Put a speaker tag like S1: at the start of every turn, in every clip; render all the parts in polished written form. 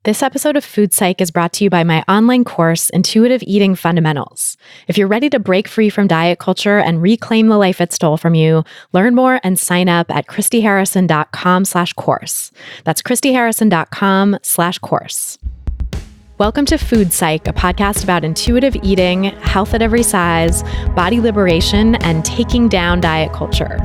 S1: This episode of Food Psych is brought to you by my online course, Intuitive Eating Fundamentals. If you're ready to break free from diet culture and reclaim the life it stole from you, learn more and sign up at christyharrison.com/course. That's christyharrison.com/course. Welcome to Food Psych, a podcast about intuitive eating, health at every size, body liberation, and taking down diet culture.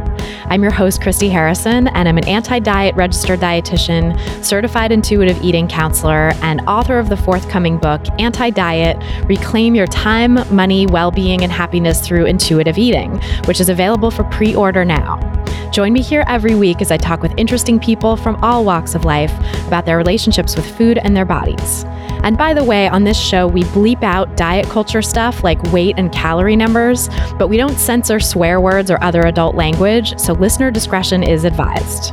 S1: I'm your host, Christy Harrison, and I'm an anti-diet registered dietitian, certified intuitive eating counselor, and author of the forthcoming book, Anti-Diet: Reclaim Your Time, Money, Well-Being, and Happiness Through Intuitive Eating, which is available for pre-order now. Join me here every week as I talk with interesting people from all walks of life about their relationships with food and their bodies. And by the way, on this show, we bleep out diet culture stuff like weight and calorie numbers, but we don't censor swear words or other adult language, so listener discretion is advised.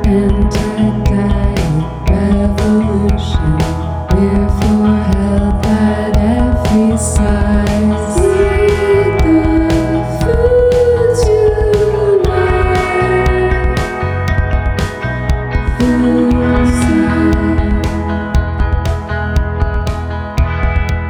S2: Anti-diet revolution, we're for health at every size. Eat the foods you like. Food Psych.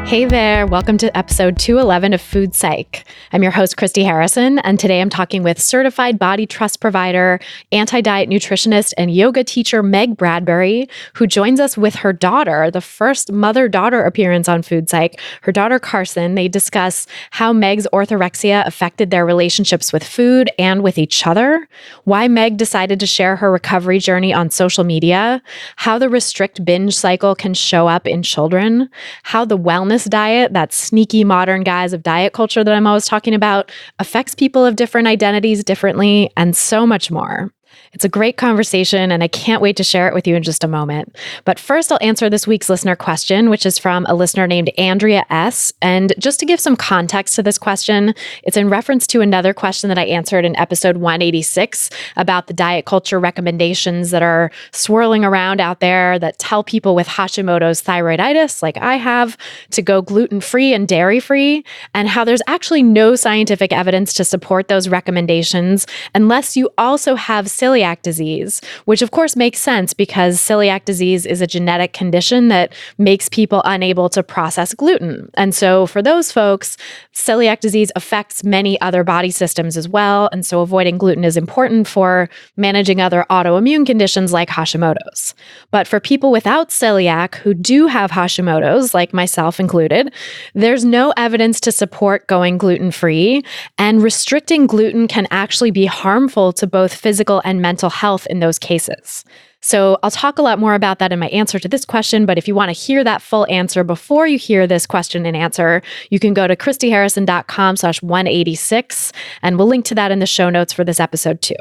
S1: Hey there, welcome to episode 211 of Food Psych. I'm your host, Christy Harrison, and today I'm talking with certified body trust provider, anti-diet nutritionist, and yoga teacher Meg Bradbury, who joins us with her daughter, the first mother-daughter appearance on Food Psych. Her daughter, Carson. They discuss how Meg's orthorexia affected their relationships with food and with each other, why Meg decided to share her recovery journey on social media, how the restrict binge cycle can show up in children, how the wellness diet, that sneaky modern guise of diet culture that I'm always talking about, affects people of different identities differently, and so much more. It's a great conversation, and I can't wait to share it with you in just a moment. But first, I'll answer this week's listener question, which is from a listener named Andrea S. And just to give some context to this question, it's in reference to another question that I answered in episode 186 about the diet culture recommendations that are swirling around out there that tell people with Hashimoto's thyroiditis, like I have, to go gluten-free and dairy-free, and how there's actually no scientific evidence to support those recommendations unless you also have celiac disease, which of course makes sense because celiac disease is a genetic condition that makes people unable to process gluten. And so for those folks, celiac disease affects many other body systems as well. And so avoiding gluten is important for managing other autoimmune conditions like Hashimoto's. But for people without celiac who do have Hashimoto's, like myself included, there's no evidence to support going gluten-free, and restricting gluten can actually be harmful to both physical and mental health in those cases. So I'll talk a lot more about that in my answer to this question, but if you want to hear that full answer before you hear this question and answer, you can go to christyharrison.com/186, and we'll link to that in the show notes for this episode too.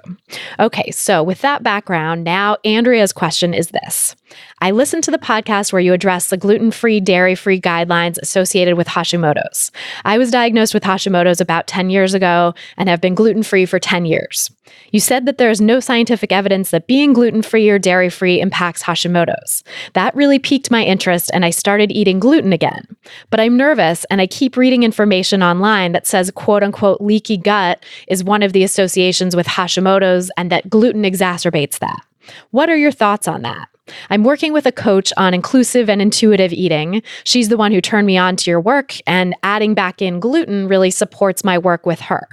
S1: Okay, so with that background, now Andrea's question is this. I listened to the podcast where you address the gluten-free, dairy-free guidelines associated with Hashimoto's. I was diagnosed with Hashimoto's about 10 years ago and have been gluten-free for 10 years. You said that there is no scientific evidence that being gluten-free or dairy-free impacts Hashimoto's. That really piqued my interest, and I started eating gluten again. But I'm nervous, and I keep reading information online that says quote-unquote leaky gut is one of the associations with Hashimoto's and that gluten exacerbates that. What are your thoughts on that? I'm working with a coach on inclusive and intuitive eating. She's the one who turned me on to your work, and adding back in gluten really supports my work with her.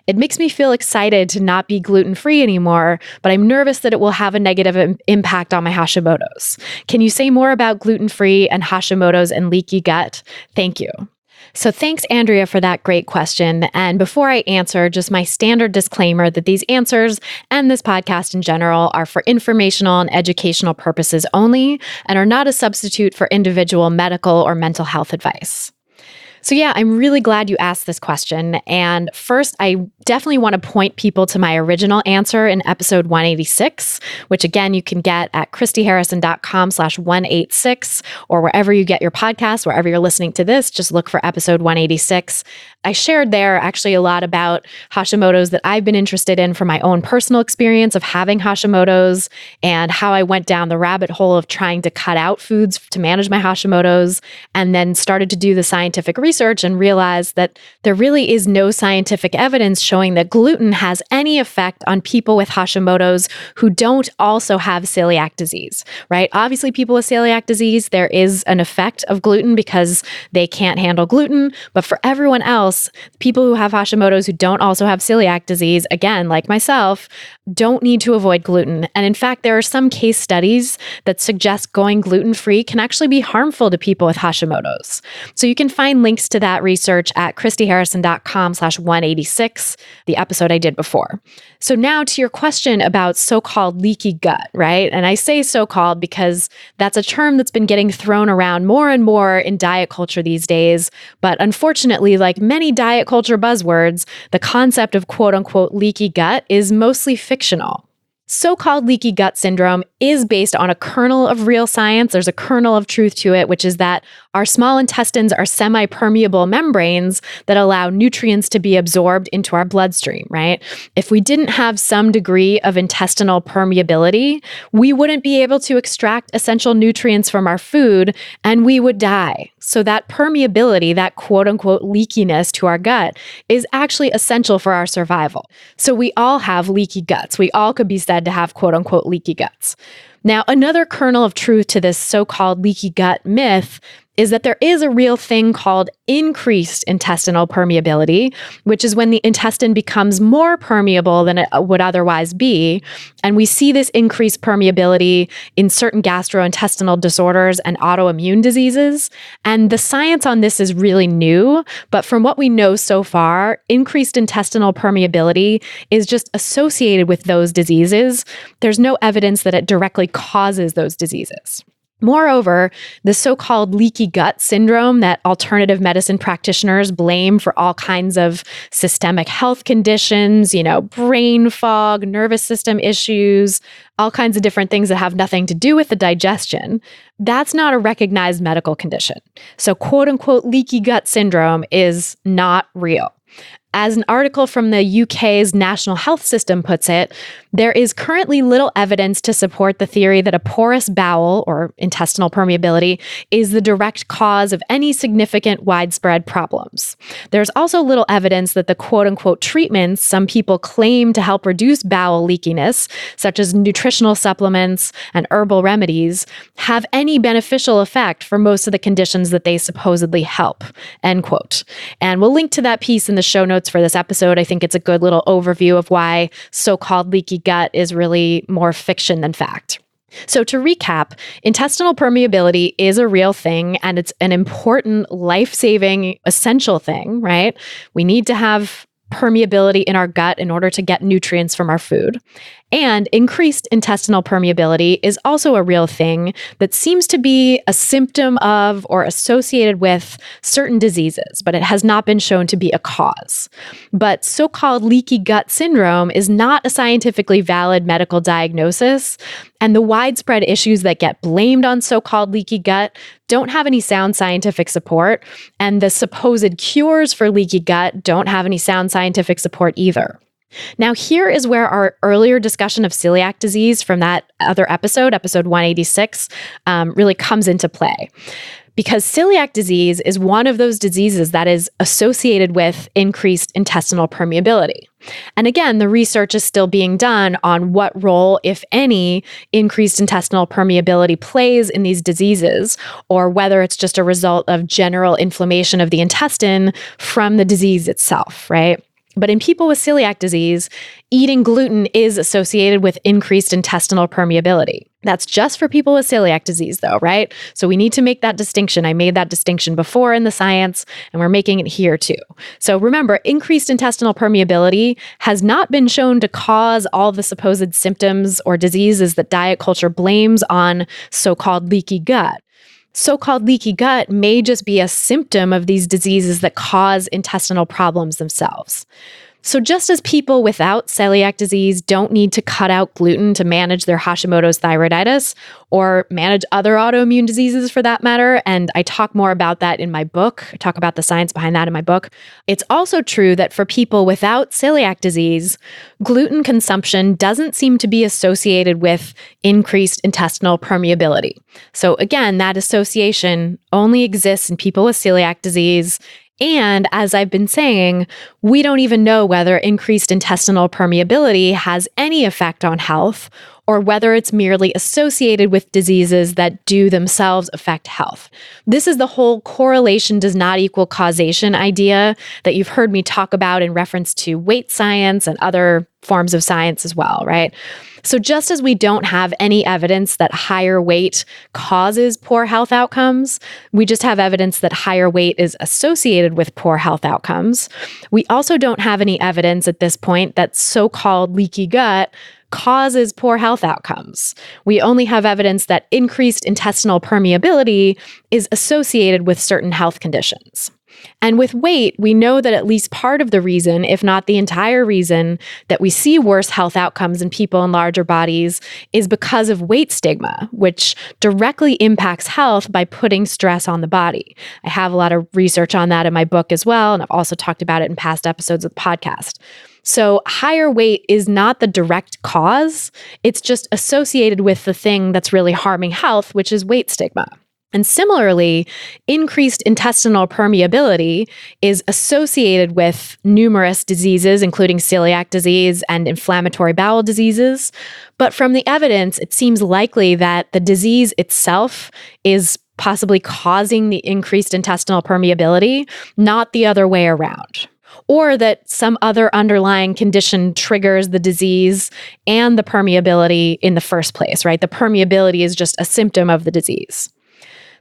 S1: It makes me feel excited to not be gluten-free anymore, but I'm nervous that it will have a negative impact on my Hashimoto's. Can you say more about gluten-free and Hashimoto's and leaky gut? Thank you. So thanks, Andrea, for that great question. And before I answer, just my standard disclaimer that these answers and this podcast in general are for informational and educational purposes only and are not a substitute for individual medical or mental health advice. So yeah, I'm really glad you asked this question. And first, I definitely want to point people to my original answer in episode 186, which again, you can get at christyharrison.com/186 or wherever you get your podcasts, wherever you're listening to this, just look for episode 186. I shared there actually a lot about Hashimoto's that I've been interested in from my own personal experience of having Hashimoto's and how I went down the rabbit hole of trying to cut out foods to manage my Hashimoto's and then started to do the scientific research research and realized that there really is no scientific evidence showing that gluten has any effect on people with Hashimoto's who don't also have celiac disease, right? Obviously, people with celiac disease, there is an effect of gluten because they can't handle gluten. But for everyone else, people who have Hashimoto's who don't also have celiac disease, again, like myself, don't need to avoid gluten. And in fact, there are some case studies that suggest going gluten-free can actually be harmful to people with Hashimoto's. So you can find links to that research at christyharrison.com/186, the episode I did before. So now to your question about so-called leaky gut, right? And I say so-called because that's a term that's been getting thrown around more and more in diet culture these days. But unfortunately, like many diet culture buzzwords, the concept of quote-unquote leaky gut is mostly fictional. So-called leaky gut syndrome is based on a kernel of real science. There's a kernel of truth to it, which is that our small intestines are semi-permeable membranes that allow nutrients to be absorbed into our bloodstream, right? If we didn't have some degree of intestinal permeability, we wouldn't be able to extract essential nutrients from our food and we would die. So that permeability, that quote-unquote leakiness to our gut is actually essential for our survival. So we all have leaky guts. We all could be said to have quote-unquote leaky guts. Now, another kernel of truth to this so-called leaky gut myth is that there is a real thing called increased intestinal permeability, which is when the intestine becomes more permeable than it would otherwise be. And we see this increased permeability in certain gastrointestinal disorders and autoimmune diseases. And the science on this is really new, but from what we know so far, increased intestinal permeability is just associated with those diseases. There's no evidence that it directly causes those diseases. Moreover, the so-called leaky gut syndrome that alternative medicine practitioners blame for all kinds of systemic health conditions, brain fog, nervous system issues, all kinds of different things that have nothing to do with the digestion, that's not a recognized medical condition. So quote-unquote leaky gut syndrome is not real. As an article from the UK's National Health System puts it, there is currently little evidence to support the theory that a porous bowel, or intestinal permeability, is the direct cause of any significant widespread problems. There's also little evidence that the quote-unquote treatments some people claim to help reduce bowel leakiness, such as nutritional supplements and herbal remedies, have any beneficial effect for most of the conditions that they supposedly help, end quote. And we'll link to that piece in the show notes for this episode. I think it's a good little overview of why so-called leaky gut is really more fiction than fact. So to recap, intestinal permeability is a real thing and it's an important, life-saving, essential thing, right? We need to have permeability in our gut in order to get nutrients from our food. And increased intestinal permeability is also a real thing that seems to be a symptom of or associated with certain diseases, but it has not been shown to be a cause. But so-called leaky gut syndrome is not a scientifically valid medical diagnosis, and the widespread issues that get blamed on so-called leaky gut don't have any sound scientific support, and the supposed cures for leaky gut don't have any sound scientific support either. Now, here is where our earlier discussion of celiac disease from that other episode 186, really comes into play. Because celiac disease is one of those diseases that is associated with increased intestinal permeability. And again, the research is still being done on what role, if any, increased intestinal permeability plays in these diseases, or whether it's just a result of general inflammation of the intestine from the disease itself, right? But in people with celiac disease, eating gluten is associated with increased intestinal permeability. That's just for people with celiac disease though, right? So we need to make that distinction. I made that distinction before in the science, and we're making it here too. So remember, increased intestinal permeability has not been shown to cause all the supposed symptoms or diseases that diet culture blames on so-called leaky gut. So-called leaky gut may just be a symptom of these diseases that cause intestinal problems themselves. So just as people without celiac disease don't need to cut out gluten to manage their Hashimoto's thyroiditis or manage other autoimmune diseases for that matter, and I talk more about that in my book, I talk about the science behind that in my book, it's also true that for people without celiac disease, gluten consumption doesn't seem to be associated with increased intestinal permeability. So again, that association only exists in people with celiac disease. And as I've been saying, we don't even know whether increased intestinal permeability has any effect on health or whether it's merely associated with diseases that do themselves affect health. This is the whole correlation does not equal causation idea that you've heard me talk about in reference to weight science and other forms of science as well, right? So just as we don't have any evidence that higher weight causes poor health outcomes, we just have evidence that higher weight is associated with poor health outcomes. We also don't have any evidence at this point that so-called leaky gut causes poor health outcomes. We only have evidence that increased intestinal permeability is associated with certain health conditions. And with weight, we know that at least part of the reason, if not the entire reason, that we see worse health outcomes in people in larger bodies is because of weight stigma, which directly impacts health by putting stress on the body. I have a lot of research on that in my book as well, and I've also talked about it in past episodes of the podcast. So higher weight is not the direct cause. It's just associated with the thing that's really harming health, which is weight stigma. And similarly, increased intestinal permeability is associated with numerous diseases, including celiac disease and inflammatory bowel diseases. But from the evidence, it seems likely that the disease itself is possibly causing the increased intestinal permeability, not the other way around. Or that some other underlying condition triggers the disease and the permeability in the first place, right? The permeability is just a symptom of the disease.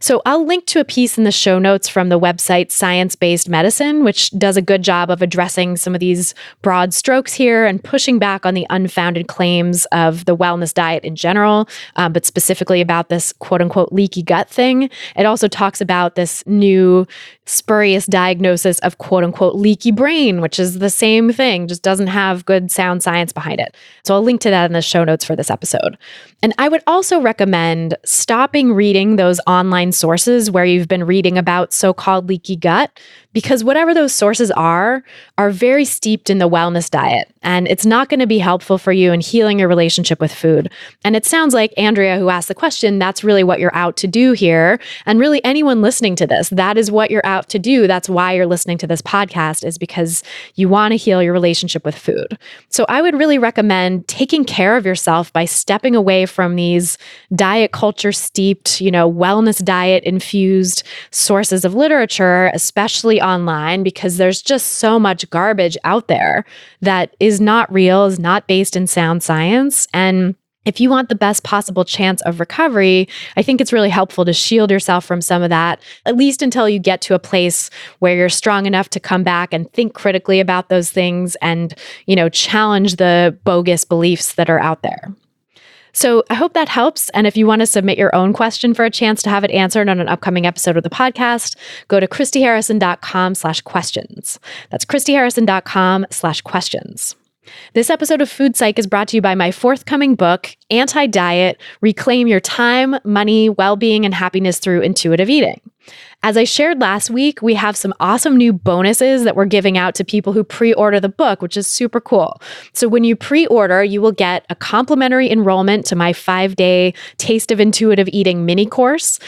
S1: So I'll link to a piece in the show notes from the website Science-Based Medicine, which does a good job of addressing some of these broad strokes here and pushing back on the unfounded claims of the wellness diet in general, but specifically about this quote-unquote leaky gut thing. It also talks about this new spurious diagnosis of quote-unquote leaky brain, which is the same thing, just doesn't have good sound science behind it. So I'll link to that in the show notes for this episode. And I would also recommend stopping reading those online sources where you've been reading about so-called leaky gut, because whatever those sources are very steeped in the wellness diet, and it's not going to be helpful for you in healing your relationship with food. And it sounds like Andrea, who asked the question, that's really what you're out to do here. And really anyone listening to this, that is what you're out to do. That's why you're listening to this podcast, is because you want to heal your relationship with food. So I would really recommend taking care of yourself by stepping away from these diet culture steeped, wellness diet infused sources of literature, especially online, because there's just so much garbage out there that is not real, is not based in sound science. And if you want the best possible chance of recovery, I think it's really helpful to shield yourself from some of that, at least until you get to a place where you're strong enough to come back and think critically about those things and, challenge the bogus beliefs that are out there. So I hope that helps. And if you want to submit your own question for a chance to have it answered on an upcoming episode of the podcast, go to christyharrison.com/questions. That's christyharrison.com/questions. This episode of Food Psych is brought to you by my forthcoming book, Anti-Diet: Reclaim Your Time, Money, Well-Being, and Happiness Through Intuitive Eating. As I shared last week, we have some awesome new bonuses that we're giving out to people who pre-order the book, which is super cool. So when you pre-order, you will get a complimentary enrollment to my 5-day Taste of Intuitive Eating mini course,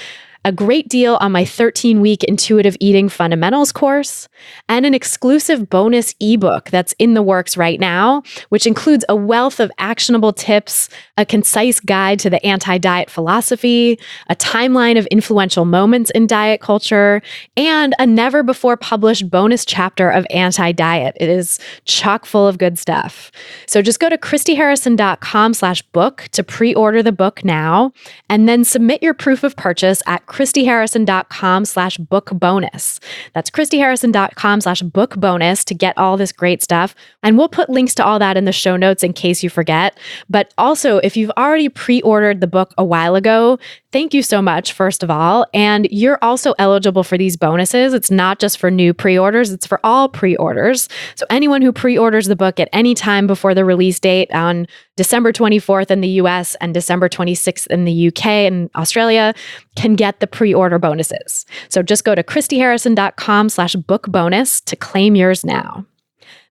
S1: a great deal on my 13-week Intuitive Eating Fundamentals course, and an exclusive bonus ebook that's in the works right now, which includes a wealth of actionable tips, a concise guide to the anti-diet philosophy, a timeline of influential moments in diet culture, and a never-before-published bonus chapter of anti-diet. It is chock full of good stuff. So just go to christyharrison.com/book to pre-order the book now, and then submit your proof of purchase at christyharrison.com/book bonus. That's christyharrison.com/book bonus to get all this great stuff. And we'll put links to all that in the show notes in case you forget. But also, if you've already pre-ordered the book a while ago, thank you so much, first of all. And you're also eligible for these bonuses. It's not just for new pre-orders, it's for all pre-orders. So anyone who pre-orders the book at any time before the release date on December 24th in the US and December 26th in the UK and Australia can get the pre-order bonuses. So just go to christyharrison.com/book bonus to claim yours now.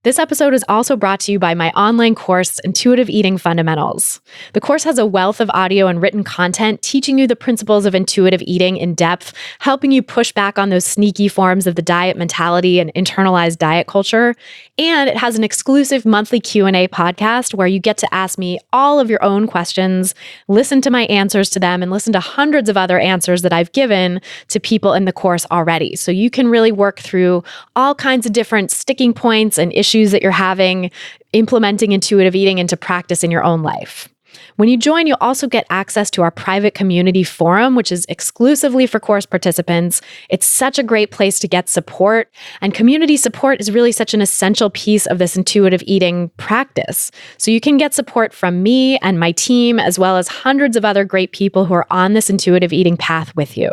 S1: This episode is also brought to you by my online course, Intuitive Eating Fundamentals. The course has a wealth of audio and written content teaching you the principles of intuitive eating in depth, helping you push back on those sneaky forms of the diet mentality and internalized diet culture. And it has an exclusive monthly Q&A podcast where you get to ask me all of your own questions, listen to my answers to them, and listen to hundreds of other answers that I've given to people in the course already. So you can really work through all kinds of different sticking points and issues that you're having implementing intuitive eating into practice in your own life. When you join, you'll also get access to our private community forum, which is exclusively for course participants. It's such a great place to get support, and community support is really such an essential piece of this intuitive eating practice. So you can get support from me and my team, as well as hundreds of other great people who are on this intuitive eating path with you.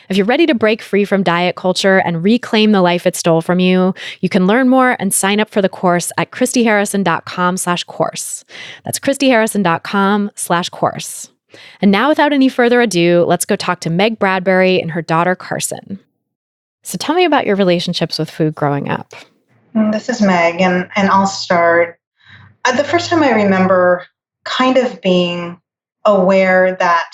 S1: If you're ready to break free from diet culture and reclaim the life it stole from you, you can learn more and sign up for the course at christyharrison.com/course. That's christyharrison.com/course. And now, without any further ado, let's go talk to Meg Bradbury and her daughter, Carson. So tell me about your relationships with food growing up.
S3: This is Meg, and I'll start. The first time I remember kind of being aware that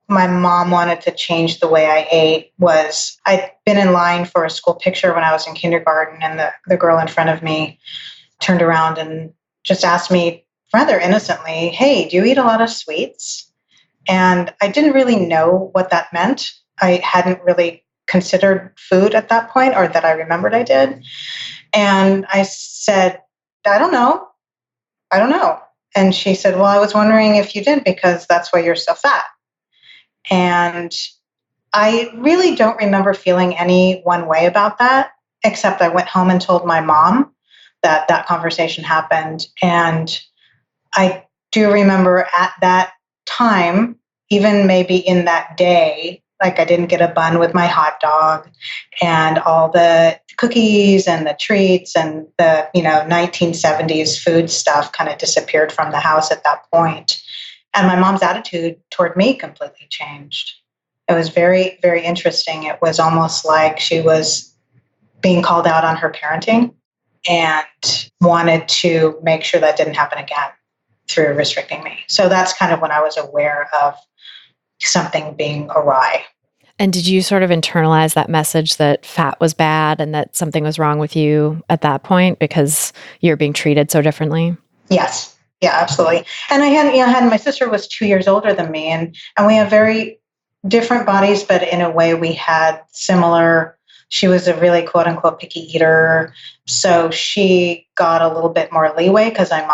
S3: my mom wanted to change the way I ate was I'd been in line for a school picture when I was in kindergarten, and the girl in front of me turned around and just asked me rather innocently, "Hey, do you eat a lot of sweets?" And I didn't really know what that meant. I hadn't really considered food at that point, or that I remembered I did. And I said, I don't know. And she said, "Well, I was wondering if you did because that's why you're so fat." And I really don't remember feeling any one way about that, except I went home and told my mom that that conversation happened. And I do remember at that time, even maybe in that day, like I didn't get a bun with my hot dog, and all the cookies and the treats and the 1970s food stuff kind of disappeared from the house at that point. And my mom's attitude toward me completely changed. It was very, very interesting. It was almost like she was being called out on her parenting and wanted to make sure that didn't happen again through restricting me. So that's kind of when I was aware of something being awry.
S1: And did you sort of internalize that message that fat was bad and that something was wrong with you at that point because you're being treated so differently?
S3: Yes. Yeah, absolutely. And I had my sister was 2 years older than me, and we have very different bodies, but in a way we had similar. She was a really quote unquote picky eater, so she got a little bit more leeway because I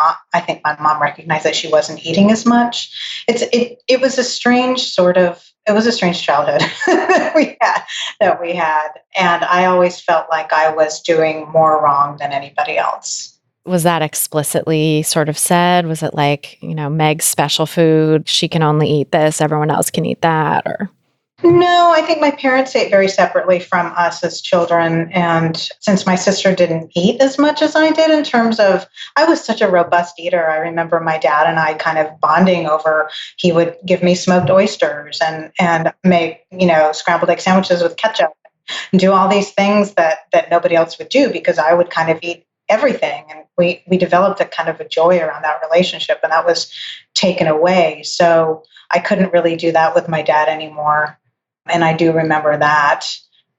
S3: think my mom recognized that she wasn't eating as much. It was a strange childhood that we had, and I always felt like I was doing more wrong than anybody else.
S1: Was that explicitly sort of said? Was it like, Meg's special food, she can only eat this, everyone else can eat that? Or
S3: no, I think my parents ate very separately from us as children. And since my sister didn't eat as much as I did in terms of, I was such a robust eater. I remember my dad and I kind of bonding over, he would give me smoked oysters and make, scrambled egg sandwiches with ketchup and do all these things that nobody else would do because I would kind of eat everything. And we developed a kind of a joy around that relationship, and that was taken away. So I couldn't really do that with my dad anymore. And I do remember that.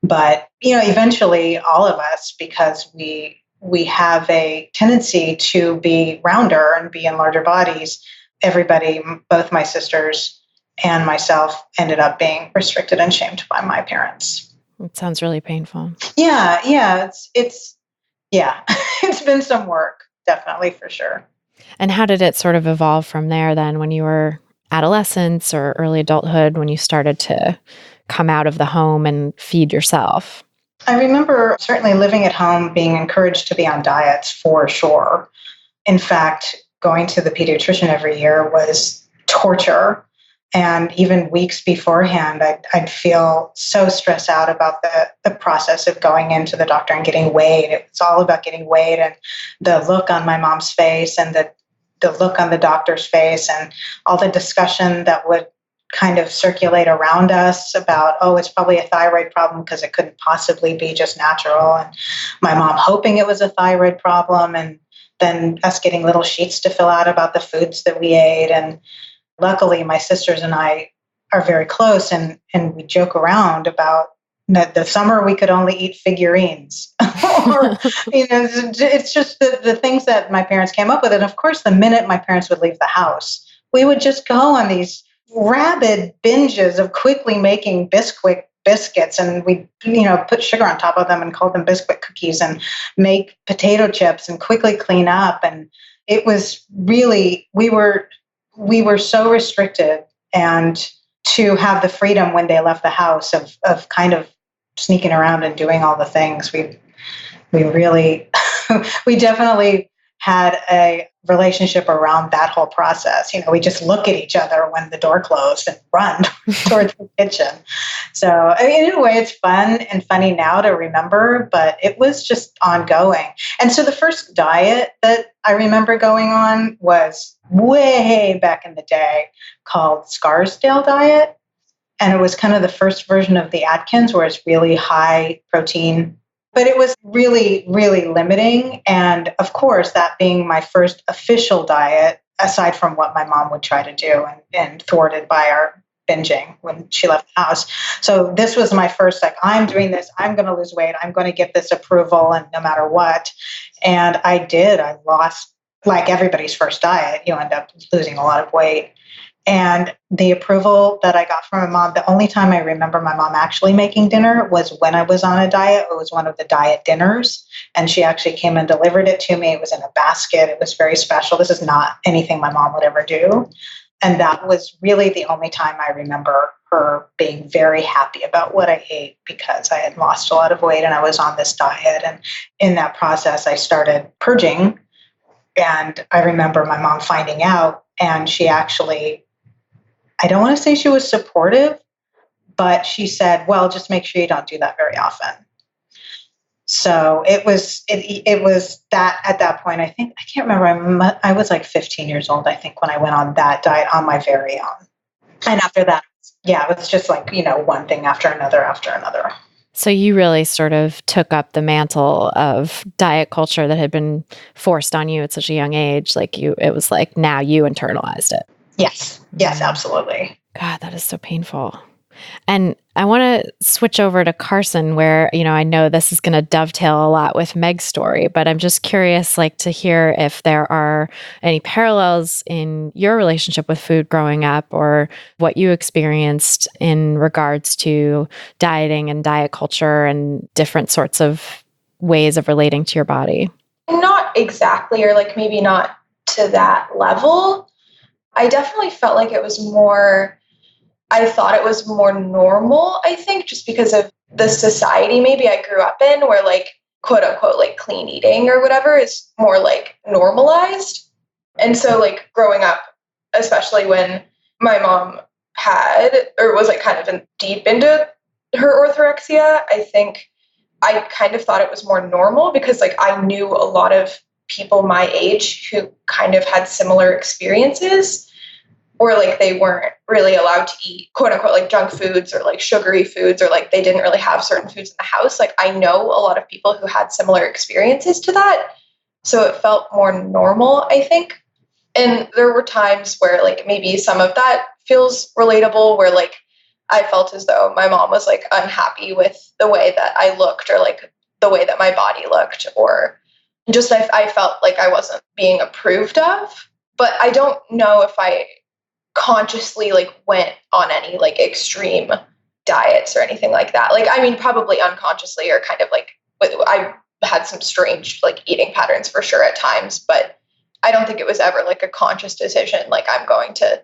S3: But, eventually all of us, because we have a tendency to be rounder and be in larger bodies, everybody, both my sisters and myself, ended up being restricted and shamed by my parents.
S1: It sounds really painful.
S3: Yeah. It's been some work, definitely, for sure.
S1: And how did it sort of evolve from there then when you were adolescence or early adulthood, when you started to come out of the home and feed yourself?
S3: I remember certainly living at home, being encouraged to be on diets for sure. In fact, going to the pediatrician every year was torture. And even weeks beforehand, I'd feel so stressed out about the process of going into the doctor and getting weighed. It's all about getting weighed, and the look on my mom's face and the look on the doctor's face and all the discussion that would kind of circulate around us about, oh, it's probably a thyroid problem because it couldn't possibly be just natural. And my mom hoping it was a thyroid problem, and then us getting little sheets to fill out about the foods that we ate. And luckily, my sisters and I are very close, and we joke around about the summer we could only eat figurines. Or, it's just the things that my parents came up with. And of course, the minute my parents would leave the house, we would just go on these rabid binges of quickly making biscuits, and we put sugar on top of them and call them biscuit cookies, and make potato chips and quickly clean up. And it was really, we were so restricted, and to have the freedom when they left the house of kind of sneaking around and doing all the things, we really we definitely had a relationship around that whole process. We just look at each other when the door closed and run towards the kitchen. So, in a way, it's fun and funny now to remember, but it was just ongoing. And so the first diet that I remember going on was way back in the day, called Scarsdale diet. And it was kind of the first version of the Atkins, where it's really high protein. But it was really, really limiting. And of course, that being my first official diet, aside from what my mom would try to do and thwarted by our binging when she left the house. So this was my first, I'm doing this, I'm going to lose weight, I'm going to get this approval, and no matter what. And I did. I lost, like everybody's first diet, you end up losing a lot of weight. And the approval that I got from my mom, the only time I remember my mom actually making dinner was when I was on a diet. It was one of the diet dinners. And she actually came and delivered it to me. It was in a basket. It was very special. This is not anything my mom would ever do. And that was really the only time I remember her being very happy about what I ate, because I had lost a lot of weight and I was on this diet. And in that process, I started purging. And I remember my mom finding out, and she actually, I don't want to say she was supportive, but she said, well, just make sure you don't do that very often. So it was that at that point, I can't remember, I was like 15 years old, I think, when I went on that diet on my very own. And after that, yeah, it was just like, one thing after another after another.
S1: So you really sort of took up the mantle of diet culture that had been forced on you at such a young age. It was like now you internalized it.
S3: Yes, absolutely.
S1: God, that is so painful. And I want to switch over to Carson, where, I know this is going to dovetail a lot with Meg's story, but I'm just curious, to hear if there are any parallels in your relationship with food growing up, or what you experienced in regards to dieting and diet culture and different sorts of ways of relating to your body.
S4: Not exactly, or maybe not to that level. I definitely felt like it was more, I thought it was more normal, I think, just because of the society maybe I grew up in, where quote unquote clean eating or whatever is more normalized. And so growing up, especially when my mom had, or was kind of deep into her orthorexia, I think I kind of thought it was more normal, because I knew a lot of people my age who kind of had similar experiences, or they weren't really allowed to eat quote unquote junk foods or sugary foods, or they didn't really have certain foods in the house. I know a lot of people who had similar experiences to that. So it felt more normal, I think. And there were times where maybe some of that feels relatable, where I felt as though my mom was unhappy with the way that I looked, or the way that my body looked, or just I felt like I wasn't being approved of. But I don't know if I consciously went on any extreme diets or anything like that. Probably unconsciously, or kind of I had some strange eating patterns for sure at times, but I don't think it was ever a conscious decision, I'm going to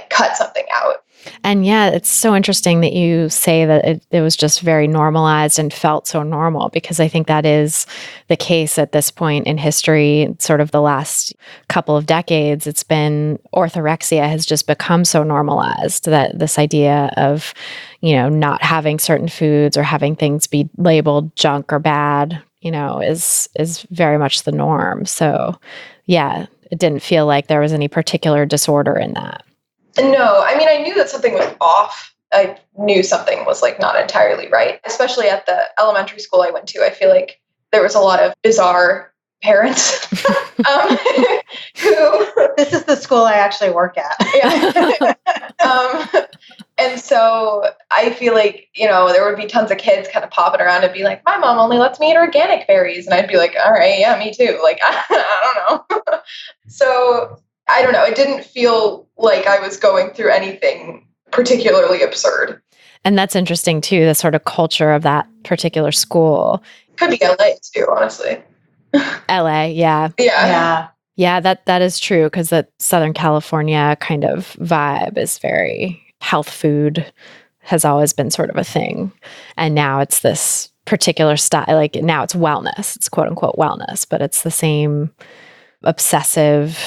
S4: cut something out.
S1: And yeah, it's so interesting that you say that it was just very normalized and felt so normal, because I think that is the case at this point in history, sort of the last couple of decades. It's been, orthorexia has just become so normalized that this idea of, not having certain foods or having things be labeled junk or bad, is very much the norm. So yeah, it didn't feel like there was any particular disorder in that.
S4: No, I mean, I knew that something was off. I knew something was like not entirely right, especially at the elementary school I went to. I feel like there was a lot of bizarre parents who.
S3: This is the school I actually work at.
S4: Yeah. And so I feel like, there would be tons of kids kind of popping around and be like, my mom only lets me eat organic berries. And I'd be like, all right, yeah, me too. Like, I don't know. So I don't know. It didn't feel like I was going through anything particularly absurd.
S1: And that's interesting too, the sort of culture of that particular school.
S4: Could be LA too, honestly.
S1: LA, yeah.
S3: Yeah.
S1: Yeah, that is true, because that Southern California kind of vibe is very health food, has always been sort of a thing. And now it's this particular style, like now it's wellness, it's quote unquote wellness, but it's the same obsessive,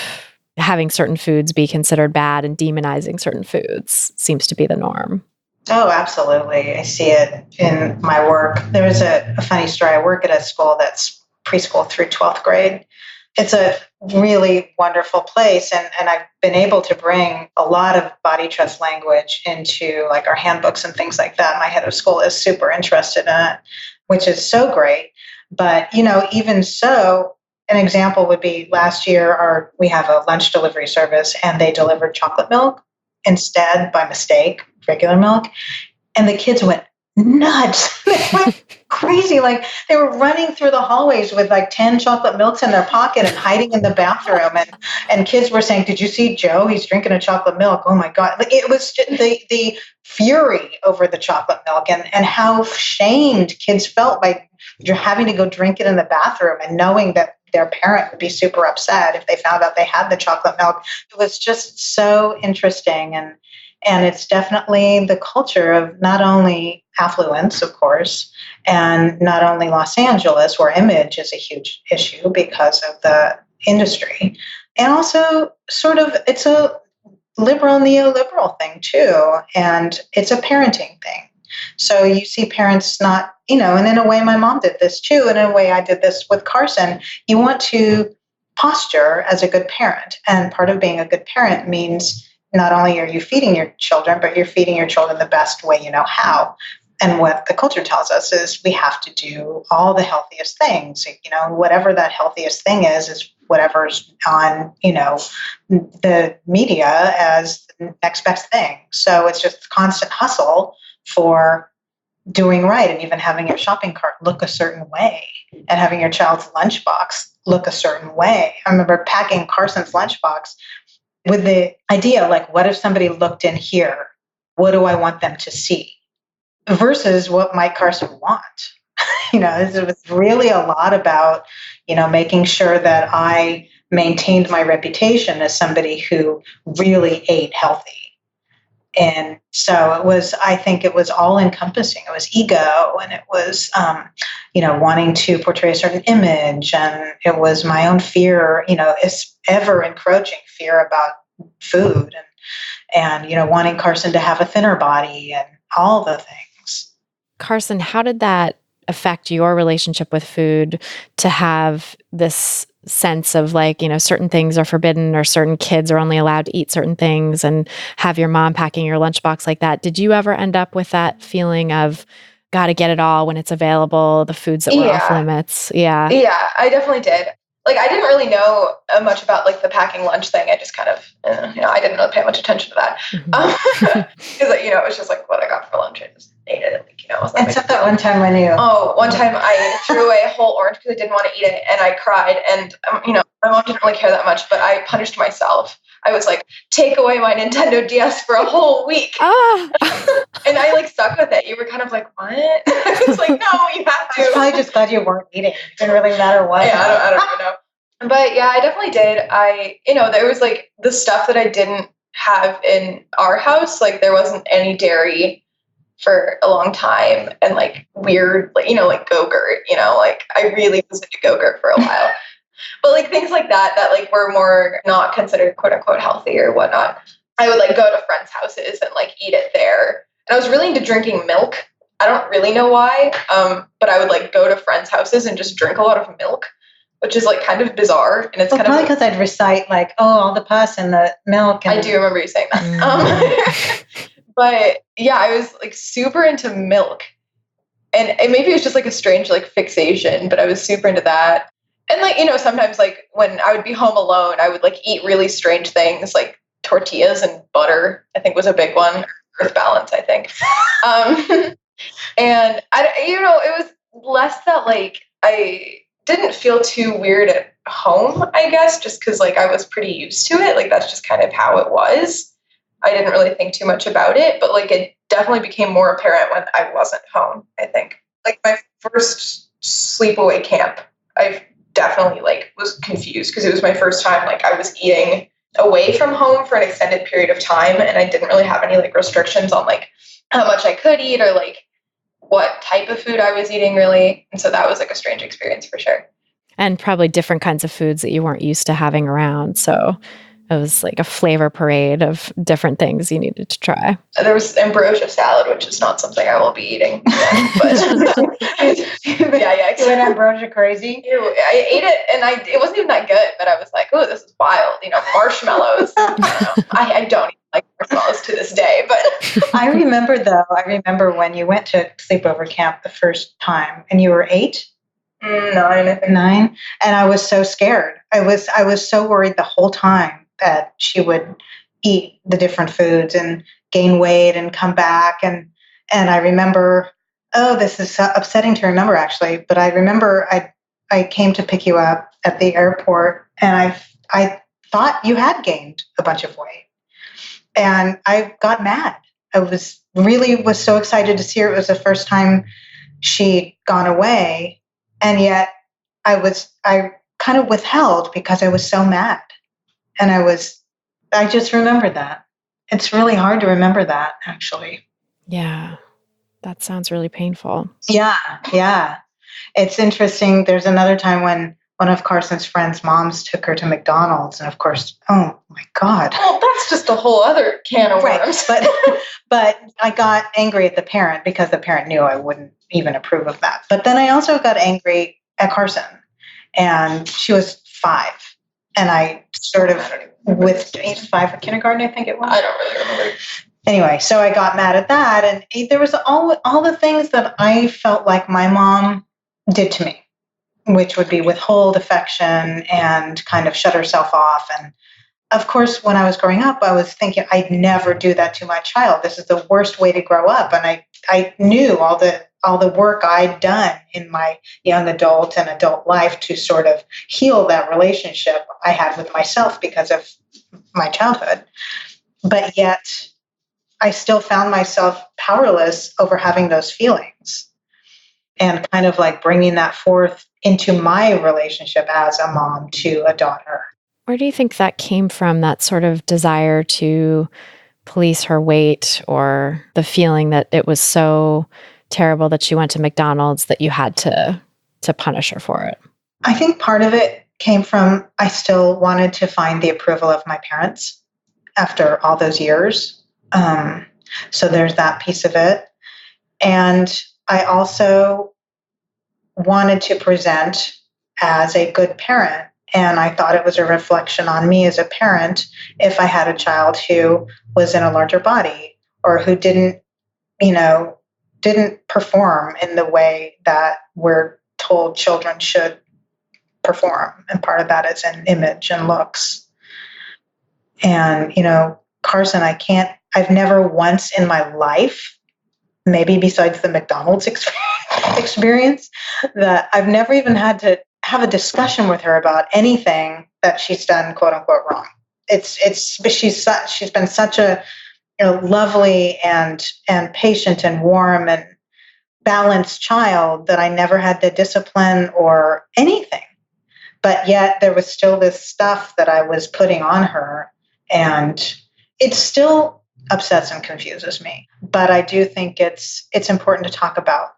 S1: having certain foods be considered bad and demonizing certain foods seems to be the norm.
S3: Oh, absolutely. I see it in my work. There was a funny story. I work at a school that's preschool through 12th grade. It's a really wonderful place. And I've been able to bring a lot of body trust language into like our handbooks and things like that. My head of school is super interested in it, which is so great. But, even so, an example would be last year, we have a lunch delivery service and they delivered chocolate milk instead by mistake, regular milk. And the kids went nuts. They went crazy. Like they were running through the hallways with like 10 chocolate milks in their pocket and hiding in the bathroom. And kids were saying, did you see Joe? He's drinking a chocolate milk. Oh my God. Like, it was just the fury over the chocolate milk and how shamed kids felt by having to go drink it in the bathroom and knowing that their parent would be super upset if they found out they had the chocolate milk. It was just so interesting. And it's definitely the culture of not only affluence, of course, and not only Los Angeles, where image is a huge issue because of the industry, and also sort of it's a liberal, neoliberal thing too, and it's a parenting thing. So you see parents not, and in a way my mom did this too, and in a way I did this with Carson. You want to posture as a good parent, and part of being a good parent means not only are you feeding your children, but you're feeding your children the best way you know how. And what the culture tells us is we have to do all the healthiest things. Whatever that healthiest thing is whatever's on, the media as the next best thing. So it's just constant hustle for doing right, and even having your shopping cart look a certain way and having your child's lunchbox look a certain way. I remember packing Carson's lunchbox with the idea, like, what if somebody looked in here? What do I want them to see? Versus what might Carson want? It was really a lot about, making sure that I maintained my reputation as somebody who really ate healthy. And so I think it was all encompassing. It was ego, and it was, wanting to portray a certain image. And it was my own fear, it's ever encroaching fear about food and, wanting Carson to have a thinner body and all the things.
S1: Carson, how did that affect your relationship with food to have this sense of like, certain things are forbidden or certain kids are only allowed to eat certain things, and have your mom packing your lunchbox like that? Did you ever end up with that feeling of got to get it all when it's available, the foods that were off limits? Yeah,
S4: I definitely did. Like, I didn't really know much about like the packing lunch thing. I just kind of, I didn't really pay much attention to that. Because, it was just like what I got for lunch. I just ate it.
S3: Except that one time when
S4: one time I threw away a whole orange because I didn't want to eat it. And I cried. And, my mom didn't really care that much, but I punished myself. I was like, take away my Nintendo DS for a whole week. And I like stuck with it. You were kind of like, what? I was like, no, you have to.
S3: I was probably just glad you weren't eating. It didn't really matter what.
S4: Yeah, I don't even know. But yeah, I definitely did. There was like the stuff that I didn't have in our house. Like there wasn't any dairy for a long time, and like weird, like Go-Gurt, like I really was into Go-Gurt for a while. But like things like that like were more not considered quote unquote healthy or whatnot. I would like go to friends' houses and like eat it there. And I was really into drinking milk. I don't really know why, but I would like go to friends' houses and just drink a lot of milk. which is like kind of bizarre. And it's
S3: Well,
S4: kind of
S3: probably
S4: like,
S3: because I'd recite like, oh, all the pus and the milk. And
S4: I do remember you saying that. But yeah, I was like super into milk. And maybe it was just like a strange like fixation, but I was super into that. And like, sometimes like when I would be home alone, I would like eat really strange things like tortillas and butter, I think was a big one. Earth Balance, I think. And it was less that like I didn't feel too weird at home, I guess, just because like I was pretty used to it. Like that's just kind of how it was. I didn't really think too much about it, but like it definitely became more apparent when I wasn't home, I think. Like my first sleepaway camp, I definitely like was confused because it was my first time like I was eating away from home for an extended period of time, and I didn't really have any like restrictions on like how much I could eat or like what type of food I was eating really. And so that was like a strange experience for sure.
S1: And probably different kinds of foods that you weren't used to having around. So it was like a flavor parade of different things you needed to try.
S4: There was ambrosia salad, which is not something I will be eating again, but yeah.
S3: You went ambrosia crazy?
S4: I ate it and it wasn't even that good, but I was like, oh, this is wild. Marshmallows. I don't even like marshmallows to this day, but
S3: I remember when you went to sleepover camp the first time and you were 8? 9. And I was so scared. I was so worried the whole time that she would eat the different foods and gain weight and come back. And I remember, this is so upsetting to remember actually, but I remember I came to pick you up at the airport and I thought you had gained a bunch of weight. And I got mad. I was so excited to see her. It was the first time she'd gone away. And yet I kind of withheld because I was so mad. And I just remembered that. It's really hard to remember that, actually.
S1: Yeah, that sounds really painful.
S3: Yeah. It's interesting. There's another time when one of Carson's friends' moms took her to McDonald's. And of course, oh my God.
S4: Well, that's just a whole other can of worms.
S3: Right. But I got angry at the parent because the parent knew I wouldn't even approve of that. But then I also got angry at Carson. And she was 5. And I sort of, with 5 for kindergarten, I think it was.
S4: I don't really remember.
S3: Anyway, so I got mad at that. And there was all the things that I felt like my mom did to me, which would be withhold affection and kind of shut herself off. And of course, when I was growing up, I was thinking I'd never do that to my child. This is the worst way to grow up. And I knew all the work I'd done in my young adult and adult life to sort of heal that relationship I had with myself because of my childhood. But yet I still found myself powerless over having those feelings and kind of like bringing that forth into my relationship as a mom to a daughter.
S1: Where do you think that came from, that sort of desire to police her weight, or the feeling that it was so terrible that she went to McDonald's that you had to punish her for it?
S3: I think part of it came from I still wanted to find the approval of my parents after all those years. So there's that piece of it. And I also wanted to present as a good parent. And I thought it was a reflection on me as a parent if I had a child who was in a larger body or who didn't perform in the way that we're told children should perform. And part of that is in image and looks. And, Carson, I've never once in my life, maybe besides the McDonald's experience, that I've never even had to have a discussion with her about anything that she's done, quote unquote, wrong. But she's been such a lovely and patient and warm and balanced child that I never had to discipline or anything. But yet there was still this stuff that I was putting on her, and it still upsets and confuses me. But I do think it's important to talk about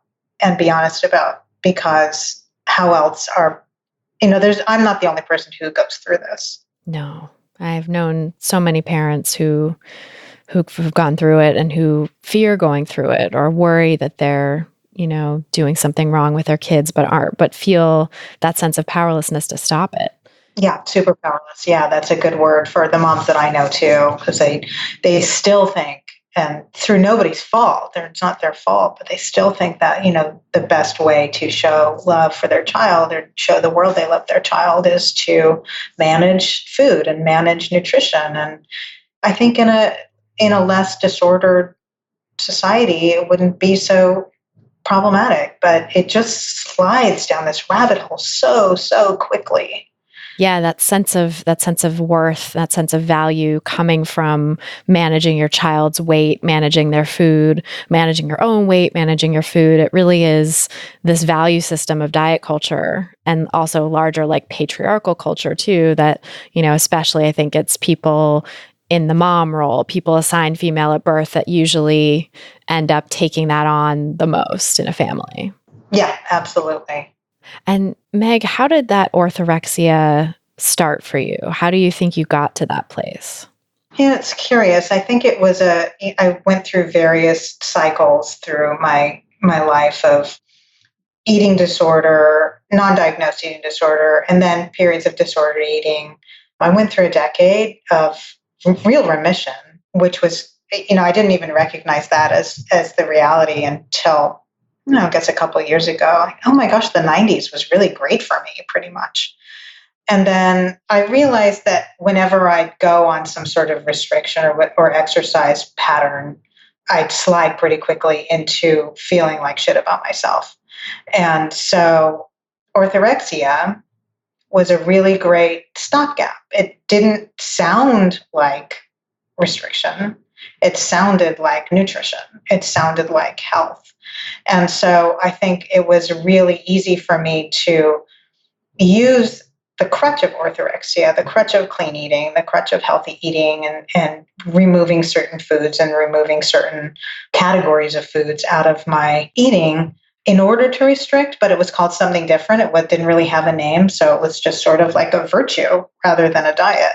S3: and be honest about, because how else I'm not the only person who goes through this.
S1: No, I've known so many parents who've gone through it and who fear going through it or worry that their doing something wrong with their kids, but feel that sense of powerlessness to stop it.
S3: Yeah, super powerless. Yeah, that's a good word for the moms that I know too, because they still think, and through nobody's fault, it's not their fault, but they still think that, the best way to show love for their child or show the world they love their child is to manage food and manage nutrition. And I think in a less disordered society, it wouldn't be so problematic, but it just slides down this rabbit hole so quickly.
S1: Yeah, that sense of worth, that sense of value coming from managing your child's weight, managing their food, managing your own weight, managing your food. It really is this value system of diet culture, and also larger like patriarchal culture too, that, especially I think it's people in the mom role, people assigned female at birth, that usually end up taking that on the most in a family.
S3: Yeah, absolutely.
S1: And Meg, how did that orthorexia start for you? How do you think you got to that place?
S3: Yeah, it's curious. I think it was I went through various cycles through my life of eating disorder, non-diagnosed eating disorder, and then periods of disordered eating. I went through a decade of real remission, which was, I didn't even recognize that as the reality until, I guess a couple of years ago. Like, oh my gosh, the 90s was really great for me, pretty much. And then I realized that whenever I'd go on some sort of restriction or exercise pattern, I'd slide pretty quickly into feeling like shit about myself. And so orthorexia was a really great stopgap. It didn't sound like restriction. It sounded like nutrition. It sounded like health. And so I think it was really easy for me to use the crutch of orthorexia, the crutch of clean eating, the crutch of healthy eating, and removing certain foods and removing certain categories of foods out of my eating in order to restrict, but it was called something different. It didn't really have a name. So it was just sort of like a virtue rather than a diet.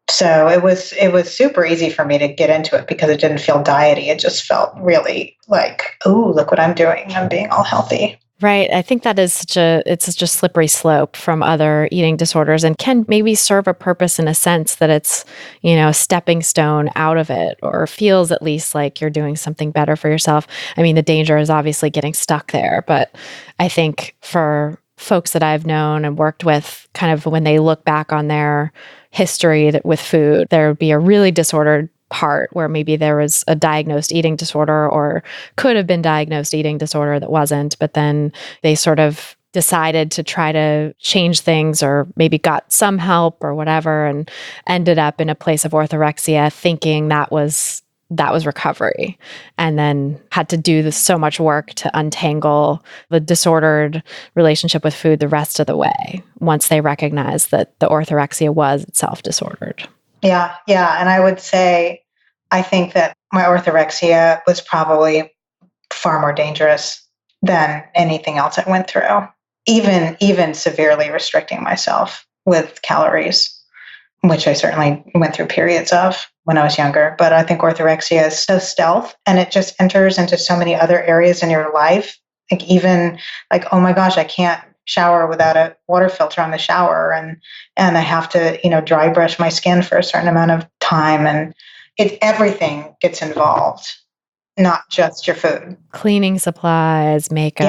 S3: So it was super easy for me to get into it because it didn't feel diety. It just felt really like, oh, look what I'm doing. I'm being all healthy.
S1: Right. I think that is it's such a slippery slope from other eating disorders, and can maybe serve a purpose in a sense that it's, a stepping stone out of it, or feels at least like you're doing something better for yourself. I mean, the danger is obviously getting stuck there, but I think for folks that I've known and worked with, kind of when they look back on their history with food, there would be a really disordered part where maybe there was a diagnosed eating disorder, or could have been diagnosed eating disorder that wasn't, but then they sort of decided to try to change things, or maybe got some help or whatever, and ended up in a place of orthorexia thinking that was recovery, and then had to do so much work to untangle the disordered relationship with food the rest of the way once they recognized that the orthorexia was itself disordered.
S3: Yeah. And I would say, I think that my orthorexia was probably far more dangerous than anything else I went through, even severely restricting myself with calories, which I certainly went through periods of when I was younger. But I think orthorexia is so stealth, and it just enters into so many other areas in your life. Like even like, oh my gosh, I can't shower without a water filter on the shower, and I have to, dry brush my skin for a certain amount of time, and everything gets involved, not just your food.
S1: Cleaning supplies, makeup,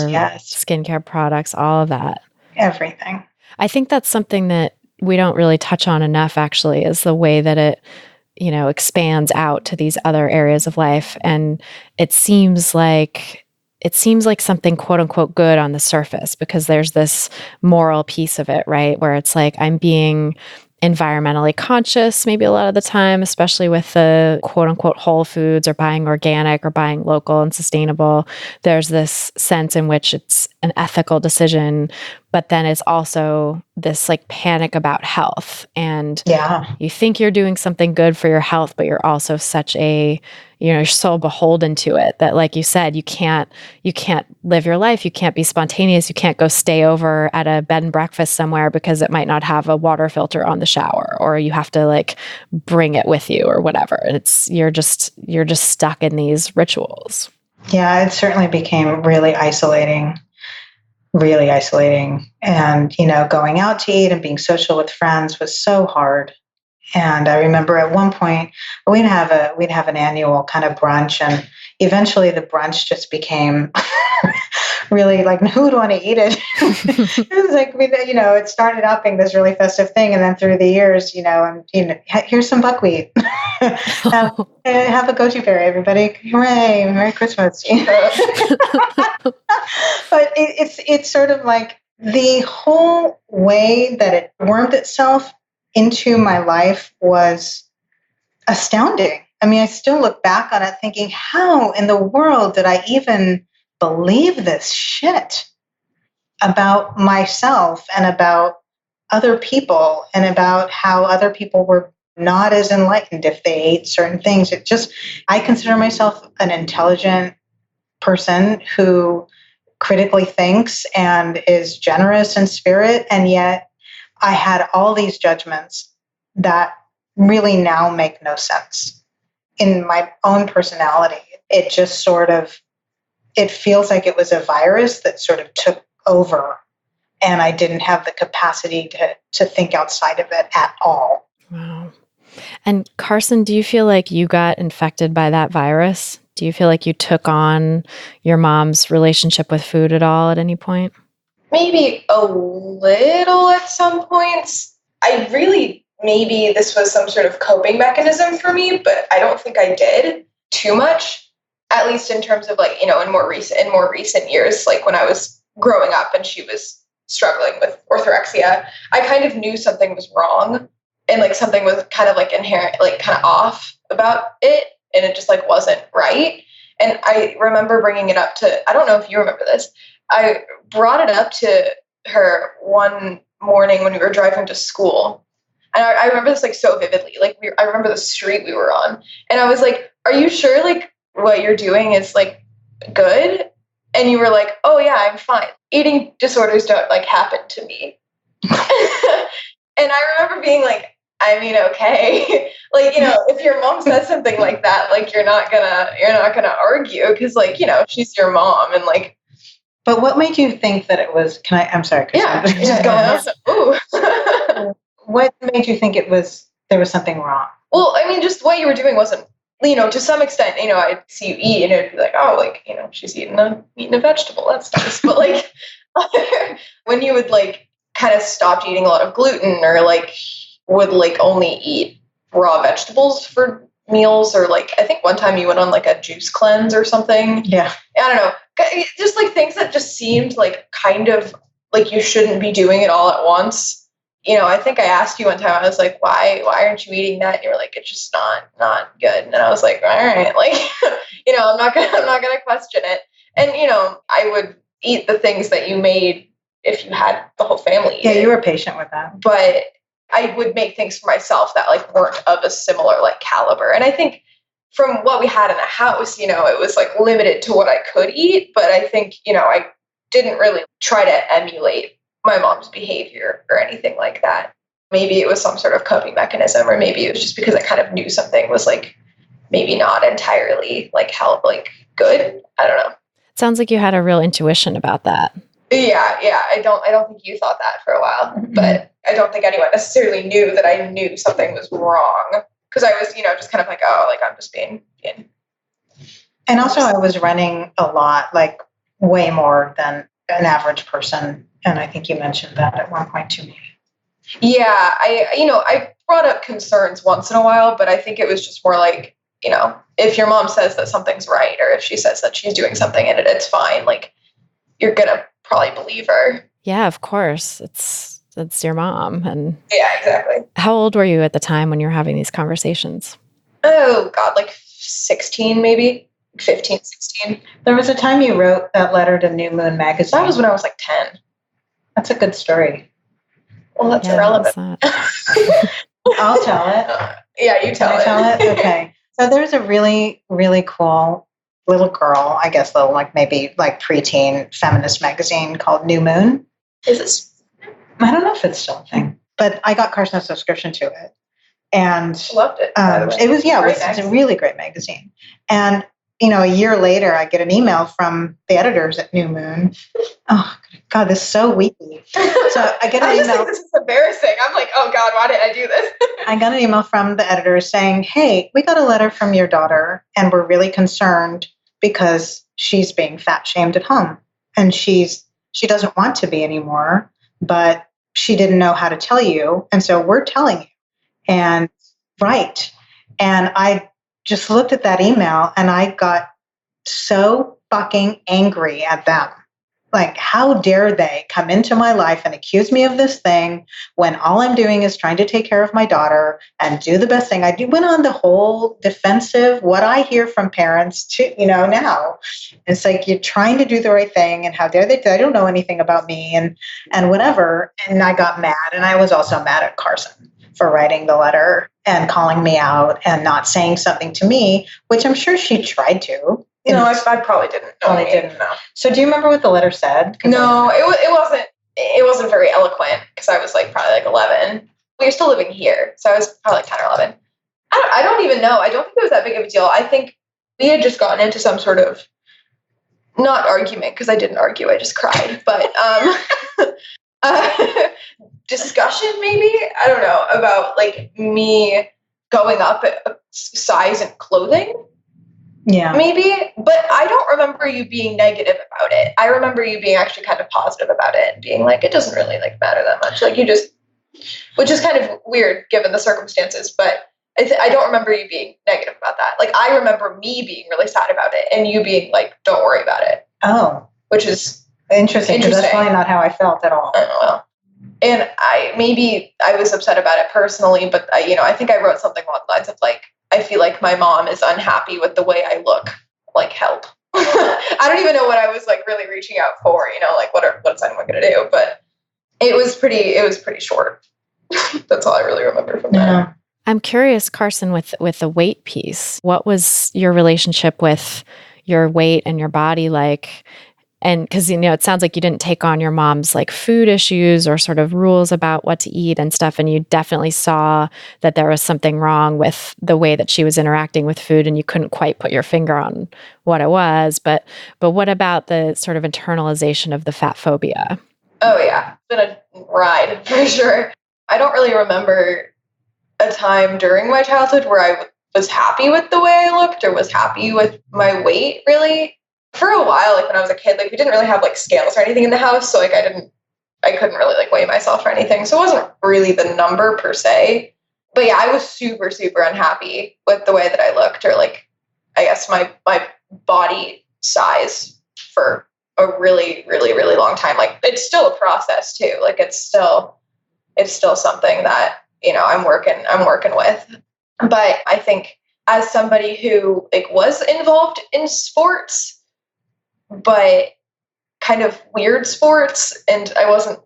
S3: yes.
S1: Skincare products, all of that.
S3: Everything.
S1: I think that's something that we don't really touch on enough, actually, is the way that it, expands out to these other areas of life. And it seems like something quote unquote good on the surface, because there's this moral piece of it, right? Where it's like, I'm being environmentally conscious maybe a lot of the time, especially with the quote unquote whole foods, or buying organic, or buying local and sustainable. There's this sense in which it's an ethical decision, but then it's also this like panic about health. And you think you're doing something good for your health, but you're also such you're so beholden to it that, like you said, you can't live your life. You can't be spontaneous. You can't go stay over at a bed and breakfast somewhere because it might not have a water filter on the shower, or you have to like bring it with you or whatever. You're just stuck in these rituals.
S3: Yeah, it certainly became really isolating. And, going out to eat and being social with friends was so hard. And I remember at one point we'd have an annual kind of brunch, and eventually the brunch just became really like, who would want to eat it? It was like, it started out being this really festive thing, and then through the years, here's some buckwheat. have a goji berry, everybody! Hooray! Merry Christmas! But it's sort of like the whole way that it wormed itself into my life was astounding. I mean, I still look back on it thinking, how in the world did I even believe this shit about myself and about other people and about how other people were not as enlightened if they ate certain things? I consider myself an intelligent person who critically thinks and is generous in spirit, and yet I had all these judgments that really now make no sense. In my own personality, it just it feels like it was a virus that sort of took over, and I didn't have the capacity to think outside of it at all.
S1: Wow. And Carson, do you feel like you got infected by that virus? Do you feel like you took on your mom's relationship with food at all at any point?
S4: Maybe a little at some points. Maybe this was some sort of coping mechanism for me, but I don't think I did too much, at least in terms of like, in more recent years, like when I was growing up and she was struggling with orthorexia, I kind of knew something was wrong and like something was kind of like inherent, like kind of off about it. And it just like wasn't right. And I remember bringing it up to, I don't know if you remember this, I brought it up to her one morning when we were driving to school. And I remember this like so vividly. Like I remember the street we were on. And I was like, are you sure like what you're doing is like good? And you were like, oh yeah, I'm fine. Eating disorders don't like happen to me. And I remember being like, I mean, okay. Like, if your mom says something like that, like you're not gonna argue because like, she's your mom and like.
S3: But what made you think that it was, I'm sorry, Chris.
S4: Yeah. Ooh.
S3: What made you think there was something wrong?
S4: Well, I mean, just what you were doing wasn't, to some extent, I'd see you eat and it'd be like, oh, like, she's eating a vegetable. That's nice. But like when you would like kind of stopped eating a lot of gluten or like would like only eat raw vegetables for meals, or like I think one time you went on like a juice cleanse or something.
S3: Yeah.
S4: I don't know. Just like things that just seemed like kind of like you shouldn't be doing it all at once. I think I asked you one time, I was like, why aren't you eating that? And you were like, it's just not good. And I was like, all right, like, I'm not gonna question it. And, I would eat the things that you made if you had the whole family eat it.
S3: You were patient with that.
S4: But I would make things for myself that like weren't of a similar like caliber. And I think from what we had in the house, it was like limited to what I could eat. But I think, I didn't really try to emulate my mom's behavior or anything like that. Maybe it was some sort of coping mechanism, or maybe it was just because I kind of knew something was like maybe not entirely like good. I don't know.
S1: It sounds like you had a real intuition about that.
S4: Yeah. I don't think you thought that for a while, but I don't think anyone necessarily knew that I knew something was wrong, because I was, just kind of like, oh, like I'm just being.
S3: And also I was running a lot, like way more than an average person. And I think you mentioned that at one point to me.
S4: Yeah, I brought up concerns once in a while, but I think it was just more like, if your mom says that something's right, or if she says that she's doing something and it's fine, like you're gonna probably believe her.
S1: Yeah, of course. It's your mom. And
S4: yeah, exactly.
S1: How old were you at the time when you were having these conversations?
S4: Oh God, like 16, maybe 15, 16.
S3: There was a time you wrote that letter to New Moon magazine.
S4: That was when I was like 10.
S3: That's a good story.
S4: Well, that's irrelevant.
S3: I'll tell it.
S4: Yeah, you tell it.
S3: Can I tell it? Okay. So there's a really, really cool little girl, I guess little, like maybe like preteen feminist magazine called New Moon.
S4: Is this?
S3: I don't know if it's still a thing, but I got Carson a subscription to it. And
S4: loved it.
S3: It's a really great magazine. And a year later, I get an email from the editors at New Moon. Oh, God, this is so weepy. So I get an
S4: I just
S3: email.
S4: think this is embarrassing. I'm like, oh God, why did I do this?
S3: I got an email from the editors saying, hey, we got a letter from your daughter, and we're really concerned because she's being fat shamed at home. And she doesn't want to be anymore, but she didn't know how to tell you. And so we're telling you. And right. And I just looked at that email and I got so fucking angry at them. Like, how dare they come into my life and accuse me of this thing when all I'm doing is trying to take care of my daughter and do the best thing. I went on the whole defensive, what I hear from parents to, now. It's like, you're trying to do the right thing and how dare they don't know anything about me and whatever. And I got mad. And I was also mad at Carson for writing the letter and calling me out and not saying something to me, which I'm sure she tried to.
S4: No, I probably didn't.
S3: Probably didn't know. So do you remember what the letter said?
S4: No, it wasn't very eloquent because I was probably 11. We were still living here, so I was probably 10 or 11. I don't even know. I don't think it was that big of a deal. I think we had just gotten into some sort of, not argument, because I didn't argue, I just cried, but discussion maybe? I don't know, about me going up a size in clothing.
S3: Yeah.
S4: Maybe, but I don't remember you being negative about it. I remember you being actually kind of positive about it and being like, it doesn't really matter that much. Which is kind of weird given the circumstances, but I don't remember you being negative about that. I remember me being really sad about it and you being like, don't worry about it.
S3: Oh.
S4: Which is
S3: interesting. Because that's probably not how I felt at all.
S4: I don't know. And I was upset about it personally, but I think I wrote something along the lines of I feel like my mom is unhappy with the way I look. Help. I don't even know what I was really reaching out for. What's anyone going to do? But it was pretty short. That's all I really remember from that.
S1: I'm curious, Carson, with the weight piece. What was your relationship with your weight and your body like? And because, it sounds like you didn't take on your mom's food issues or sort of rules about what to eat and stuff. And you definitely saw that there was something wrong with the way that she was interacting with food and you couldn't quite put your finger on what it was. But what about the sort of internalization of the fat phobia?
S4: Oh, yeah. It's been a ride for sure. I don't really remember a time during my childhood where I was happy with the way I looked or was happy with my weight, really. For a while, when I was a kid, we didn't really have scales or anything in the house, so I couldn't really weigh myself or anything. So it wasn't really the number per se. But yeah, I was super, super unhappy with the way that I looked, or I guess my body size for a really, really, really long time. It's still a process too. It's still something that, I'm working with. But I think as somebody who was involved in sports, but kind of weird sports, and I wasn't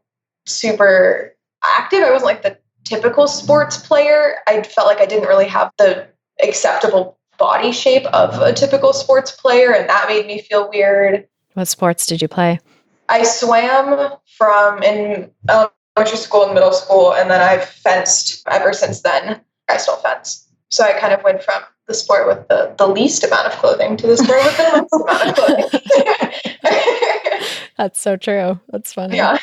S4: super active. I wasn't the typical sports player. I felt like I didn't really have the acceptable body shape of a typical sports player, and that made me feel weird.
S1: What sports did you play?
S4: I swam from in elementary school and middle school, and then I've fenced ever since then. I still fence. So I kind of went from the sport with the least amount of clothing to the sport with the most amount of clothing.
S1: That's so true. That's funny.
S4: Yeah.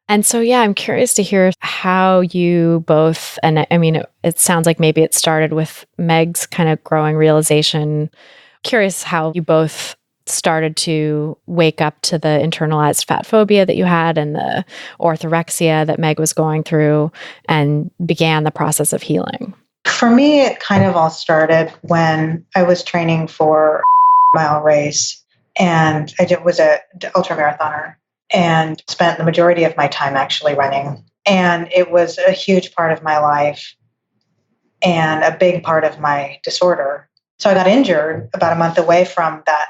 S1: And so, yeah, I'm curious to hear how you both, and I mean, it sounds like maybe it started with Meg's kind of growing realization. Curious how you both started to wake up to the internalized fat phobia that you had and the orthorexia that Meg was going through and began the process of healing.
S3: For me, it kind of all started when I was training for a mile race, and I was an ultramarathoner and spent the majority of my time actually running. And it was a huge part of my life and a big part of my disorder. So I got injured about a month away from that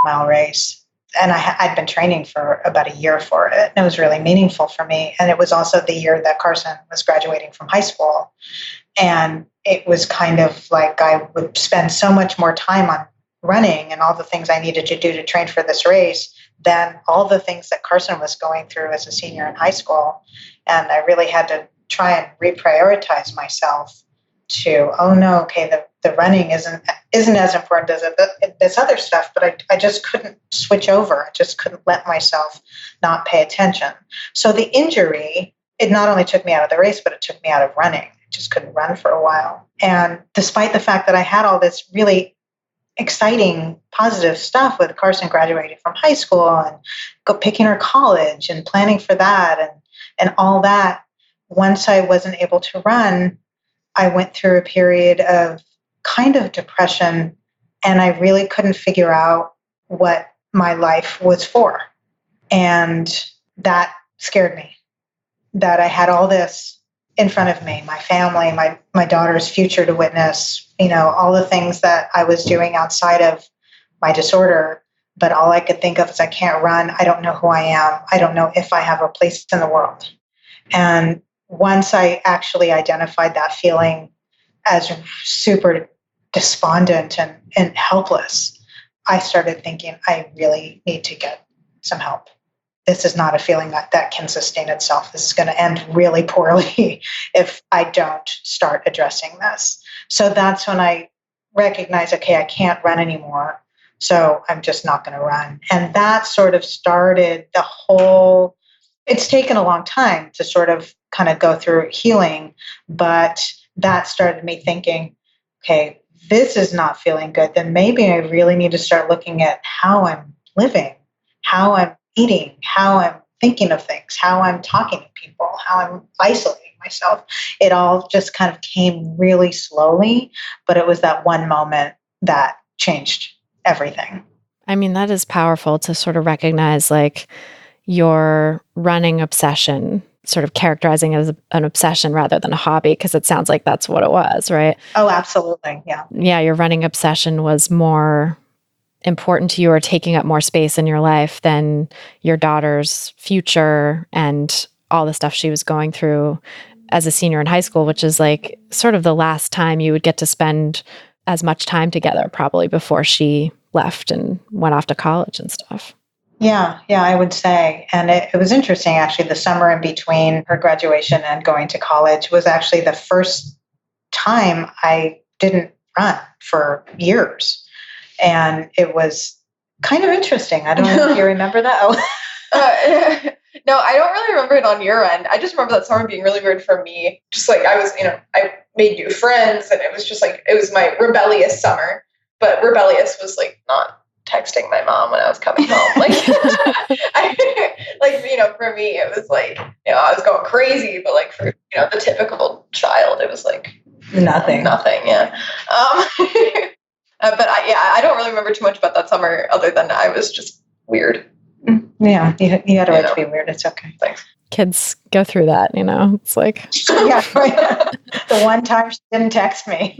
S3: mile race. And I'd been training for about a year for it. And it was really meaningful for me. And it was also the year that Carson was graduating from high school. And it was kind of I would spend so much more time on running and all the things I needed to do to train for this race than all the things that Carson was going through as a senior in high school. And I really had to try and reprioritize myself to, oh no, okay, the running isn't as important as this other stuff, but I just couldn't switch over. I just couldn't let myself not pay attention. So the injury, it not only took me out of the race, but it took me out of running. I just couldn't run for a while. And despite the fact that I had all this really exciting, positive stuff with Carson graduating from high school and picking her college and planning for that and all that, once I wasn't able to run, I went through a period of kind of depression, and I really couldn't figure out what my life was for. And that scared me, that I had all this in front of me, my family, my daughter's future to witness, all the things that I was doing outside of my disorder. But all I could think of is I can't run. I don't know who I am. I don't know if I have a place in the world. And once I actually identified that feeling as super despondent and helpless, I started thinking, I really need to get some help. This is not a feeling that can sustain itself. This is going to end really poorly if I don't start addressing this. So that's when I recognized, okay, I can't run anymore. So I'm just not going to run. And that sort of started the whole, it's taken a long time to sort of kind of go through healing, but that started me thinking, okay, this is not feeling good. Then maybe I really need to start looking at how I'm living, how I'm eating, how I'm thinking of things, how I'm talking to people, how I'm isolating myself. It all just kind of came really slowly, but it was that one moment that changed everything.
S1: I mean, that is powerful to sort of recognize like your running obsession, sort of characterizing it as an obsession rather than a hobby, because it sounds like that's what it was, right?
S3: Oh, absolutely. Yeah.
S1: Yeah, your running obsession was more important to you or taking up more space in your life than your daughter's future and all the stuff she was going through as a senior in high school, which is like sort of the last time you would get to spend as much time together probably before she left and went off to college and stuff.
S3: Yeah, I would say. And it was interesting, actually, the summer in between her graduation and going to college was actually the first time I didn't run for years. And it was kind of interesting. I don't know if you remember that.
S4: No, I don't really remember it on your end. I just remember that summer being really weird for me. Just like I was, I made new friends and it was just like, it was my rebellious summer. But rebellious was like not texting my mom when I was coming home. Like, for me, it was like, I was going crazy, but like for, the typical child, it was like
S3: nothing.
S4: Yeah. But I don't really remember too much about that summer other than I was just weird.
S3: Yeah, you had a right to be weird. It's okay.
S4: Thanks.
S1: Kids go through that, it's like...
S3: Yeah, right. The one time she didn't text me.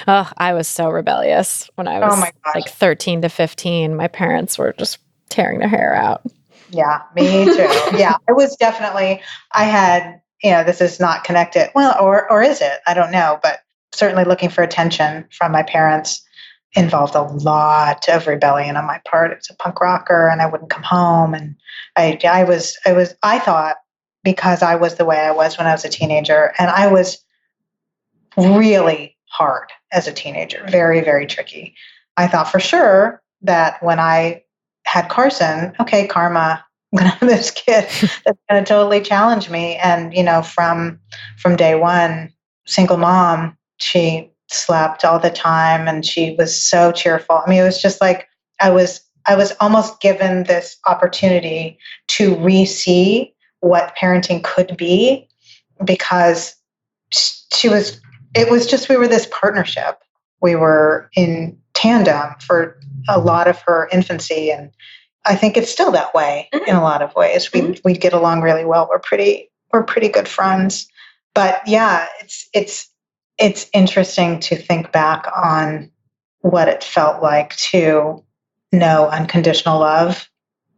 S1: Oh, I was so rebellious when I was like 13 to 15. My parents were just tearing their hair out.
S3: Yeah, me too. Yeah, I was definitely, I had, this is not connected. Well, or is it? I don't know, but certainly looking for attention from my parents involved a lot of rebellion on my part. It was a punk rocker and I wouldn't come home. And I thought because I was the way I was when I was a teenager, and I was really hard as a teenager, very, very tricky. I thought for sure that when I had Carson, okay, karma, I'm going to have this kid that's going to totally challenge me. And, from day one, single mom, she slept all the time and she was so cheerful. I mean, it was just like, I was almost given this opportunity to re-see what parenting could be, because we were this partnership. We were in tandem for a lot of her infancy. And I think it's still that way in a lot of ways. We get along really well. We're pretty good friends. But yeah, it's interesting to think back on what it felt like to know unconditional love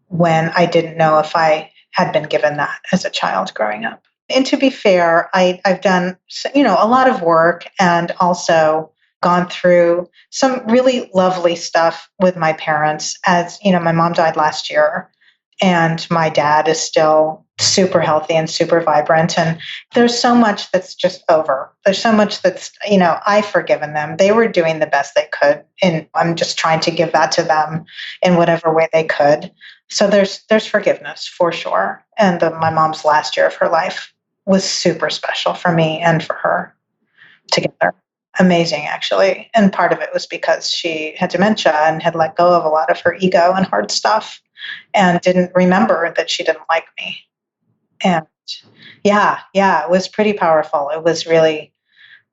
S3: when I didn't know if I had been given that as a child growing up. And to be fair, I've done, a lot of work and also gone through some really lovely stuff with my parents. As my mom died last year and my dad is still super healthy and super vibrant. And there's so much that's just over. There's so much that's, I've forgiven them. They were doing the best they could. And I'm just trying to give that to them in whatever way they could. So there's forgiveness for sure. And my mom's last year of her life was super special for me and for her together. Amazing, actually. And part of it was because she had dementia and had let go of a lot of her ego and hard stuff and didn't remember that she didn't like me. And yeah, it was pretty powerful. It was really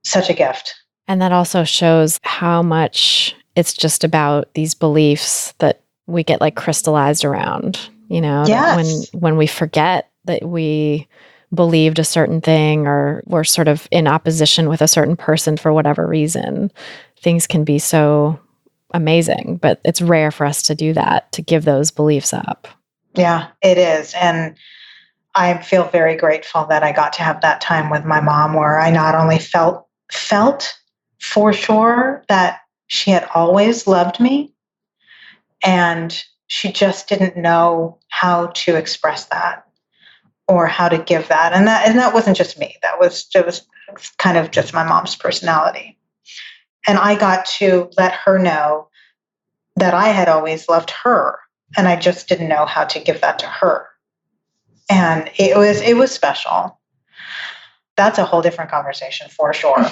S3: such a gift.
S1: And that also shows how much it's just about these beliefs that we get like crystallized around,
S3: Yes.
S1: that when we forget that we believed a certain thing or were sort of in opposition with a certain person for whatever reason, things can be so amazing, but it's rare for us to do that, to give those beliefs up.
S3: Yeah, it is. And I feel very grateful that I got to have that time with my mom where I not only felt for sure that she had always loved me, and she just didn't know how to express that or how to give that. And that wasn't just me. It was kind of just my mom's personality. And I got to let her know that I had always loved her, and I just didn't know how to give that to her. And it was special. That's a whole different conversation for sure.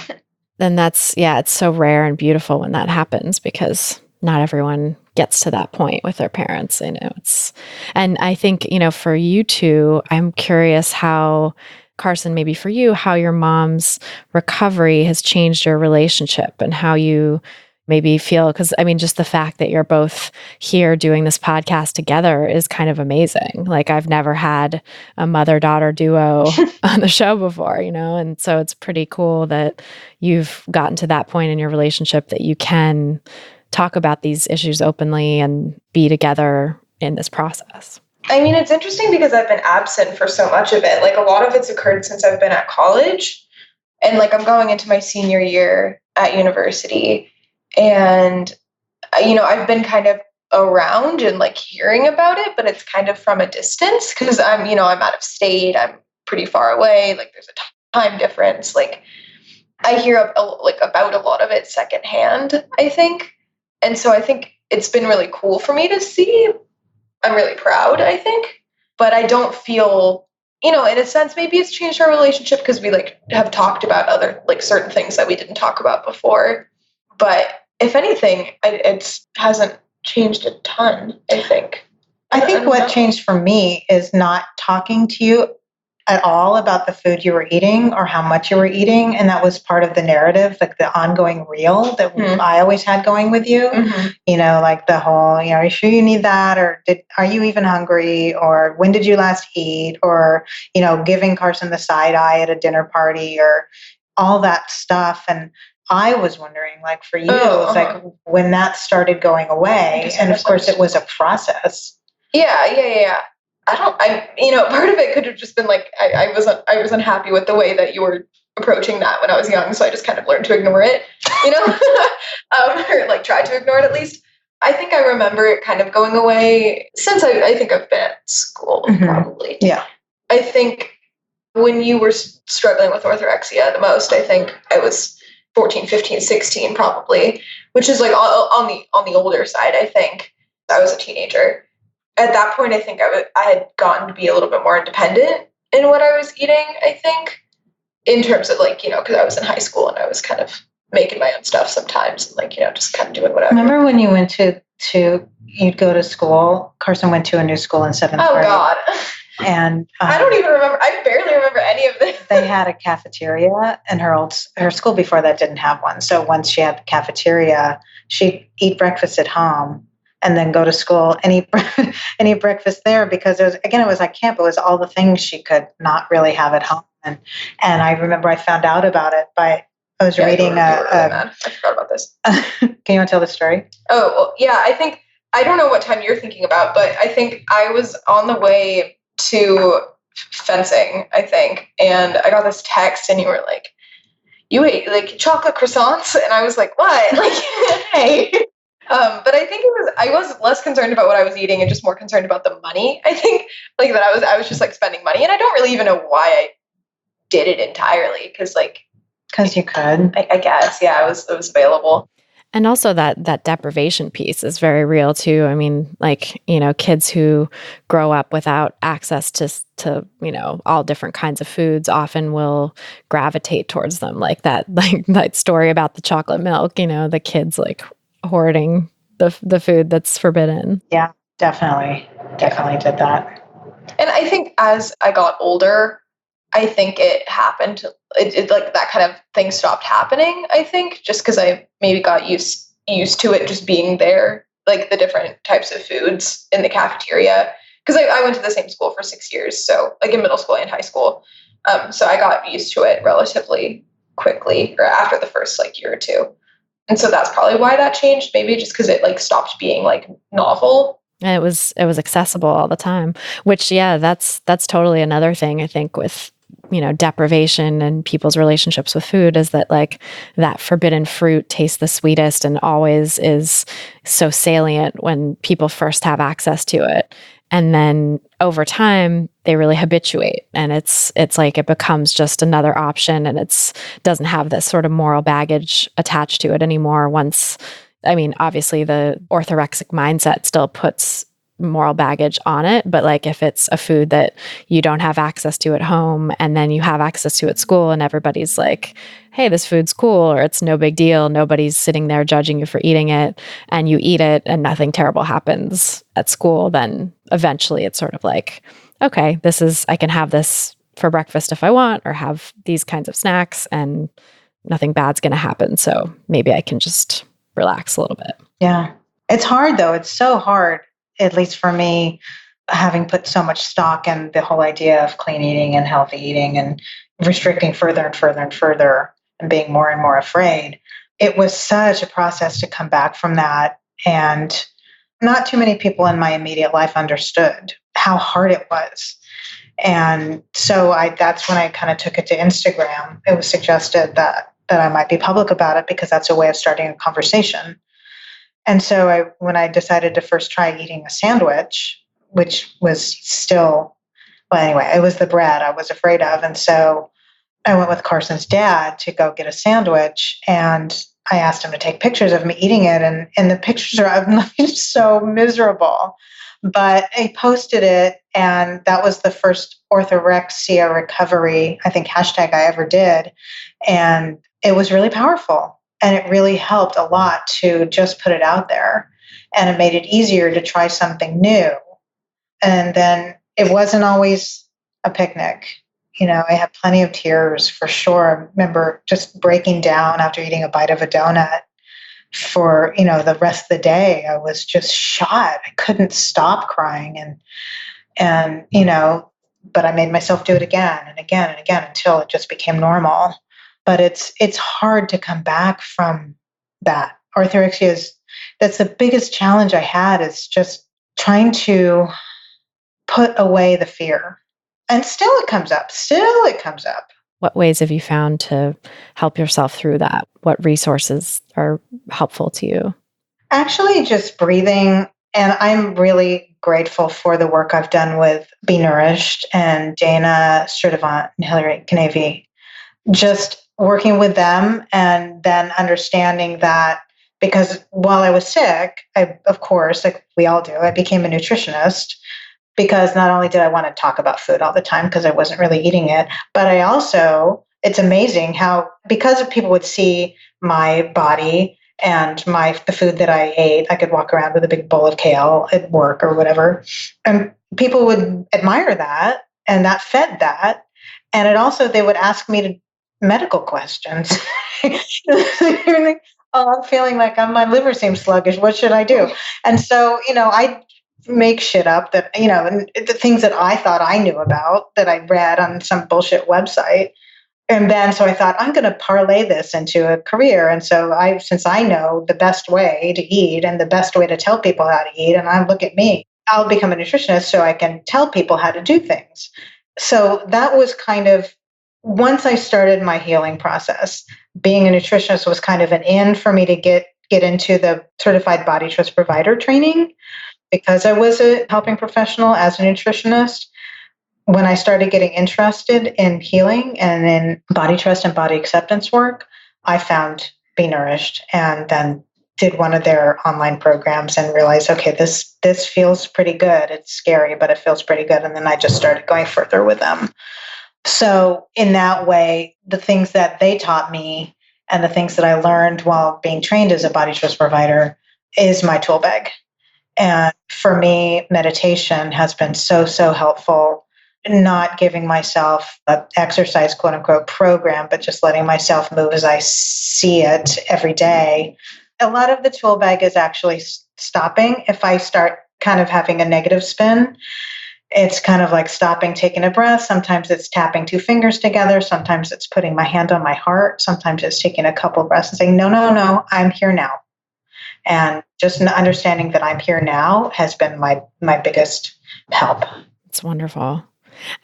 S1: And it's so rare and beautiful when that happens, because not everyone gets to that point with their parents. And I think, for you two, I'm curious how, Carson, maybe for you, how your mom's recovery has changed your relationship and how you maybe feel, because just the fact that you're both here doing this podcast together is kind of amazing. Like, I've never had a mother-daughter duo on the show before, and so it's pretty cool that you've gotten to that point in your relationship that you can talk about these issues openly and be together in this process.
S4: It's interesting because I've been absent for so much of it. Like, a lot of it's occurred since I've been at college, and like I'm going into my senior year at university. And, I've been kind of around and like hearing about it, but it's kind of from a distance because I'm out of state. I'm pretty far away. Like, there's a time difference. Like, I hear about a lot of it secondhand, I think. And so I think it's been really cool for me to see. I'm really proud, I think, but I don't feel, in a sense, maybe it's changed our relationship because we like have talked about other like certain things that we didn't talk about before. But if anything, it hasn't changed a ton, I think.
S3: I think what changed for me is not talking to you at all about the food you were eating or how much you were eating. And that was part of the narrative, like the ongoing reel that I always had going with you. Mm-hmm. Like the whole, are you sure you need that? Or are you even hungry? Or when did you last eat? Or, giving Carson the side eye at a dinner party or all that stuff. And I was wondering, like for you, it was like when that started going away, and of course it was a process.
S4: Yeah. Part of it could have just been like, I was unhappy with the way that you were approaching that when I was young. So I just kind of learned to ignore it, or like try to ignore it at least. I think I remember it kind of going away since I think I've been at school, probably.
S3: Yeah.
S4: I think when you were struggling with orthorexia the most, I think I was 14, 15, 16 probably, which is like on the older side. I think I was a teenager. At that point, I think I had gotten to be a little bit more independent in what I was eating, I think, in terms of like, because I was in high school and I was kind of making my own stuff sometimes and like, just kind of doing whatever.
S3: Remember when you went you'd go to school? Carson went to a new school in 7th grade.
S4: Oh, God.
S3: And
S4: I don't even remember. I barely remember any of this.
S3: They had a cafeteria, and her school before that didn't have one. So once she had the cafeteria, she'd eat breakfast at home and then go to school and eat breakfast there, because it was like camp. It was all the things she could not really have at home. And I remember I found out about it I was reading
S4: really mad. I forgot about this.
S3: Can you want to tell the story?
S4: Oh, well, yeah. I don't know what time you're thinking about, but I think I was on the way to fencing, I think, and I got this text and you were like, you ate like chocolate croissants? And I was like, what? Like, hey. But I think I was less concerned about what I was eating and just more concerned about the money. I think like that I was just like spending money, and I don't really even know why I did it entirely.
S3: Because you could.
S4: I guess, yeah, it was available.
S1: And also that deprivation piece is very real too. I mean, like, kids who grow up without access to, all different kinds of foods often will gravitate towards them. Like that story about the chocolate milk, the kids like hoarding the food that's forbidden.
S3: Yeah, definitely did that.
S4: And I think as I got older, I think it happened. It like that kind of thing stopped happening. I think just because I maybe got used to it just being there, like the different types of foods in the cafeteria. Because I went to the same school for 6 years, so like in middle school and high school. So I got used to it relatively quickly, or after the first like year or two. And so that's probably why that changed. Maybe just because it like stopped being like novel.
S1: And it was accessible all the time, which, yeah, that's totally another thing I think with, deprivation and people's relationships with food is that like that forbidden fruit tastes the sweetest and always is so salient when people first have access to it. And then over time, they really habituate, and it's like it becomes just another option, and doesn't have this sort of moral baggage attached to it anymore. Obviously the orthorexic mindset still puts moral baggage on it, but like if it's a food that you don't have access to at home and then you have access to at school and everybody's like, hey, this food's cool, or it's no big deal, nobody's sitting there judging you for eating it, and you eat it and nothing terrible happens at school, then eventually it's sort of like, okay, I can have this for breakfast if I want, or have these kinds of snacks and nothing bad's going to happen. So maybe I can just relax a little bit.
S3: Yeah. It's hard though. It's so hard, at least for me, having put so much stock in the whole idea of clean eating and healthy eating and restricting further and further and further and being more and more afraid. It was such a process to come back from that. And not too many people in my immediate life understood how hard it was. And so that's when I kind of took it to Instagram. It was suggested that I might be public about it because that's a way of starting a conversation. And so when I decided to first try eating a sandwich, which was still, well, anyway, it was the bread I was afraid of. And so I went with Carson's dad to go get a sandwich, and I asked him to take pictures of me eating it. And the pictures are so miserable, but I posted it, and that was the first orthorexia recovery, I think, hashtag I ever did. And it was really powerful. And it really helped a lot to just put it out there. And it made it easier to try something new. And then it wasn't always a picnic. I had plenty of tears for sure. I remember just breaking down after eating a bite of a donut for, the rest of the day. I was just shot. I couldn't stop crying. And but I made myself do it again and again and again until it just became normal. But it's hard to come back from that. Orthorexia that's the biggest challenge I had, is just trying to put away the fear. And still it comes up.
S1: What ways have you found to help yourself through that? What resources are helpful to you?
S3: Actually, just breathing. And I'm really grateful for the work I've done with Be Nourished and Dana Sturdivant and Hilary Canavy. Just working with them, and then understanding that, because while I was sick, I, of course, like we all do, I became a nutritionist, because not only did I want to talk about food all the time because I wasn't really eating it, but I also, it's amazing how, because people would see my body and the food that I ate, I could walk around with a big bowl of kale at work or whatever, and people would admire that, and that fed that. And it also, they would ask me medical questions. Oh, I'm feeling like my liver seems sluggish. What should I do? And so, I make shit up that, and the things that I thought I knew about that I read on some bullshit website. And then, so I thought, I'm going to parlay this into a career. And so since I know the best way to eat and the best way to tell people how to eat, and look at me, I'll become a nutritionist so I can tell people how to do things. So that was kind of, once I started my healing process, being a nutritionist was kind of an in for me to get get into the certified body trust provider training because I was a helping professional as a nutritionist. When I started getting interested in healing and in body trust and body acceptance work, I found Be Nourished and then did one of their online programs and realized, okay, this feels pretty good. It's scary, but it feels pretty good. And then I just started going further with them. So in that way, the things that they taught me and the things that I learned while being trained as a body trust provider is my tool bag. And for me, meditation has been so, so helpful. Not giving myself an exercise, quote unquote, program, but just letting myself move as I see it every day. A lot of the tool bag is actually stopping. If I start kind of having a negative spin, it's kind of like stopping, taking a breath. Sometimes it's tapping two fingers together. Sometimes it's putting my hand on my heart. Sometimes it's taking a couple of breaths and saying, no, no, no, I'm here now. And just understanding that I'm here now has been my biggest help.
S1: It's wonderful.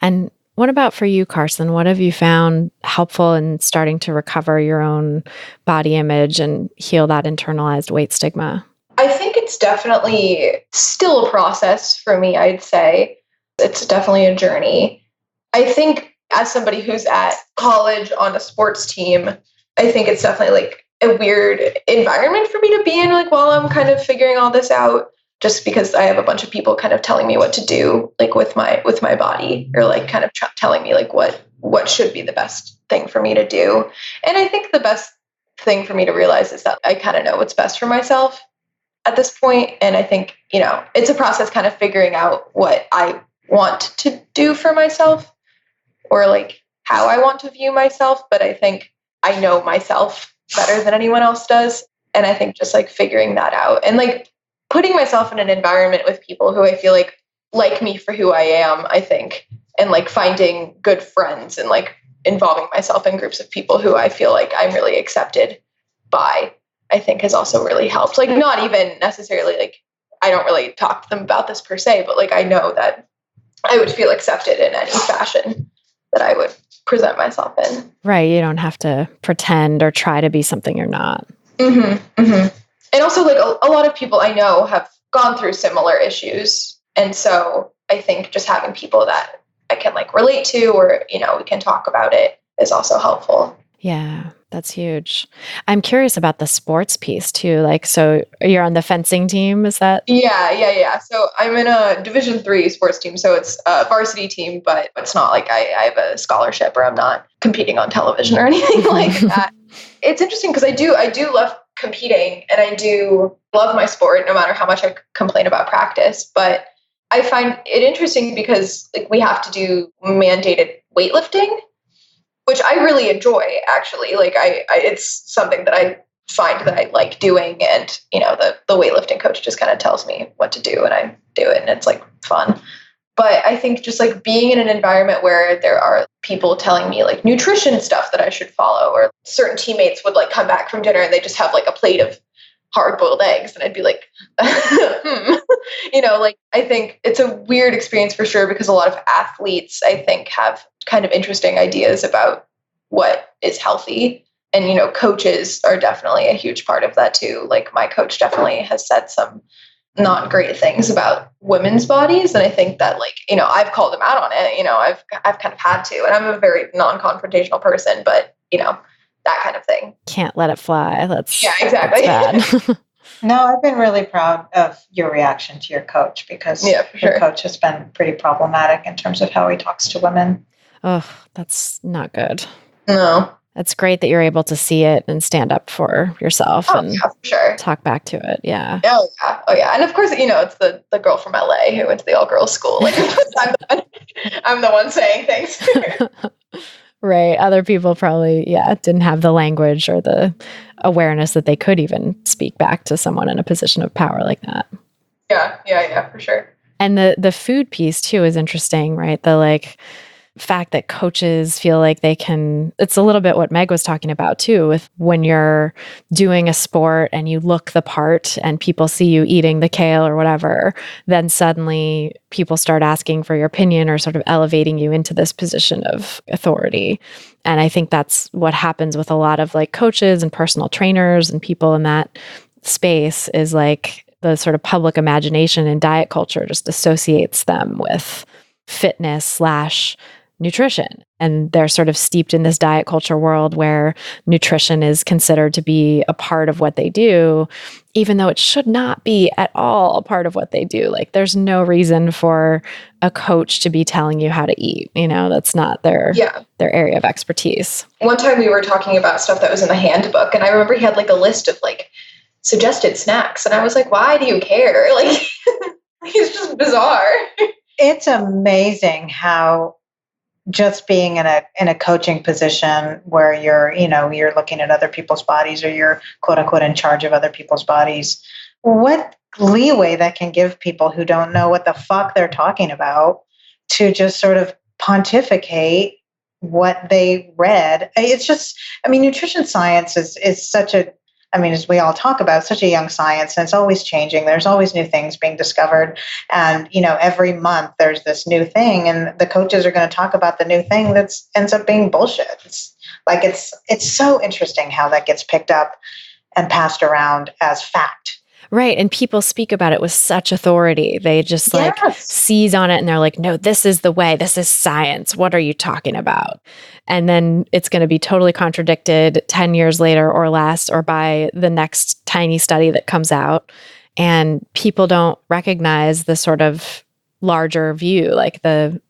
S1: And what about for you, Carson? What have you found helpful in starting to recover your own body image and heal that internalized weight stigma?
S4: I think it's definitely still a process for me, I'd say. It's definitely a journey. I think as somebody who's at college on a sports team, I think it's definitely like a weird environment for me to be in, like while I'm kind of figuring all this out. Just because I have a bunch of people kind of telling me what to do, like with my body, or like kind of telling me like what should be the best thing for me to do. And I think the best thing for me to realize is that I kind of know what's best for myself at this point. And I think, it's a process kind of figuring out what I want to do for myself or like how I want to view myself. But I think I know myself better than anyone else does. And I think just like figuring that out and like putting myself in an environment with people who I feel like me for who I am, I think, and like finding good friends and like involving myself in groups of people who I feel like I'm really accepted by, I think has also really helped. Like not even necessarily like, I don't really talk to them about this per se, but like I know that I would feel accepted in any fashion that I would present myself in.
S1: Right. You don't have to pretend or try to be something you're not.
S4: Mm-hmm. Mm-hmm. And also, like, a lot of people I know have gone through similar issues. And so I think just having people that I can, like, relate to or, we can talk about it is also helpful.
S1: Yeah, that's huge. I'm curious about the sports piece, too. Like, so you're on the fencing team, is that?
S4: Yeah. So I'm in a Division III sports team. So it's a varsity team, but it's not like I have a scholarship or I'm not competing on television or anything like that. It's interesting because I do love competing and I do love my sport no matter how much I complain about practice, but I find it interesting because like we have to do mandated weightlifting, which I really enjoy actually. Like I it's something that I find that I like doing and the weightlifting coach just kind of tells me what to do and I do it and it's like fun. But I think just like being in an environment where there are people telling me like nutrition stuff that I should follow, or certain teammates would like come back from dinner and they just have like a plate of hard-boiled eggs. And I'd be like, like I think it's a weird experience for sure, because a lot of athletes, I think, have kind of interesting ideas about what is healthy. And, coaches are definitely a huge part of that too. Like my coach definitely has said some not great things about women's bodies. And I think that I've called him out on it, I've kind of had to, and I'm a very non-confrontational person, but that kind of thing.
S1: Can't let it fly.
S4: Yeah, exactly.
S1: That's bad.
S3: No, I've been really proud of your reaction to your coach because your coach has been pretty problematic in terms of how he talks to women.
S1: Oh, that's not good.
S4: No.
S1: It's great that you're able to see it and stand up for yourself and
S4: for sure.
S1: talk back to it. Yeah.
S4: Oh yeah. And of course, it's the girl from LA who went to the all-girls school. Like I'm the one saying things.
S1: Right. Other people probably, didn't have the language or the awareness that they could even speak back to someone in a position of power like that.
S4: Yeah, for sure.
S1: And the food piece too is interesting, right? The fact that coaches feel like they can, it's a little bit what Meg was talking about too, with when you're doing a sport and you look the part and people see you eating the kale or whatever, then suddenly people start asking for your opinion or sort of elevating you into this position of authority. And I think that's what happens with a lot of coaches and personal trainers and people in that space is like the sort of public imagination and diet culture just associates them with fitness/nutrition. And they're sort of steeped in this diet culture world where nutrition is considered to be a part of what they do, even though it should not be at all a part of what they do. Like there's no reason for a coach to be telling you how to eat. That's not their area of expertise.
S4: One time we were talking about stuff that was in the handbook, and I remember he had like a list of like suggested snacks. And I was like, why do you care? Like, it's just bizarre.
S3: It's amazing how just being in a coaching position where you're looking at other people's bodies, or you're quote unquote in charge of other people's bodies, what leeway that can give people who don't know what the fuck they're talking about to just sort of pontificate what they read. It's just, nutrition science is such a, as we all talk about, such a young science, and it's always changing. There's always new things being discovered. And, every month there's this new thing, and the coaches are going to talk about the new thing that ends up being bullshit. It's so interesting how that gets picked up and passed around as fact.
S1: Right. And people speak about it with such authority. They just seize on it and they're like, no, this is the way. This is science. What are you talking about? And then it's going to be totally contradicted 10 years later or less, or by the next tiny study that comes out. And people don't recognize the sort of larger view, like the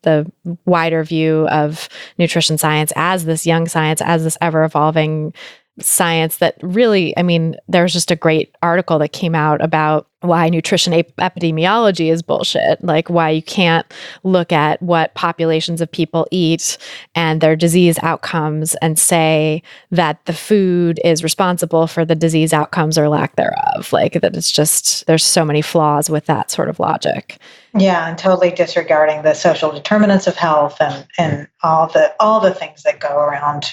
S1: wider view of nutrition science as this young science, as this ever evolving science that really, there's just a great article that came out about why nutrition epidemiology is bullshit, like why you can't look at what populations of people eat and their disease outcomes and say that the food is responsible for the disease outcomes or lack thereof. Like that it's just, there's so many flaws with that sort of logic.
S3: Yeah, and totally disregarding the social determinants of health and all the things that go around,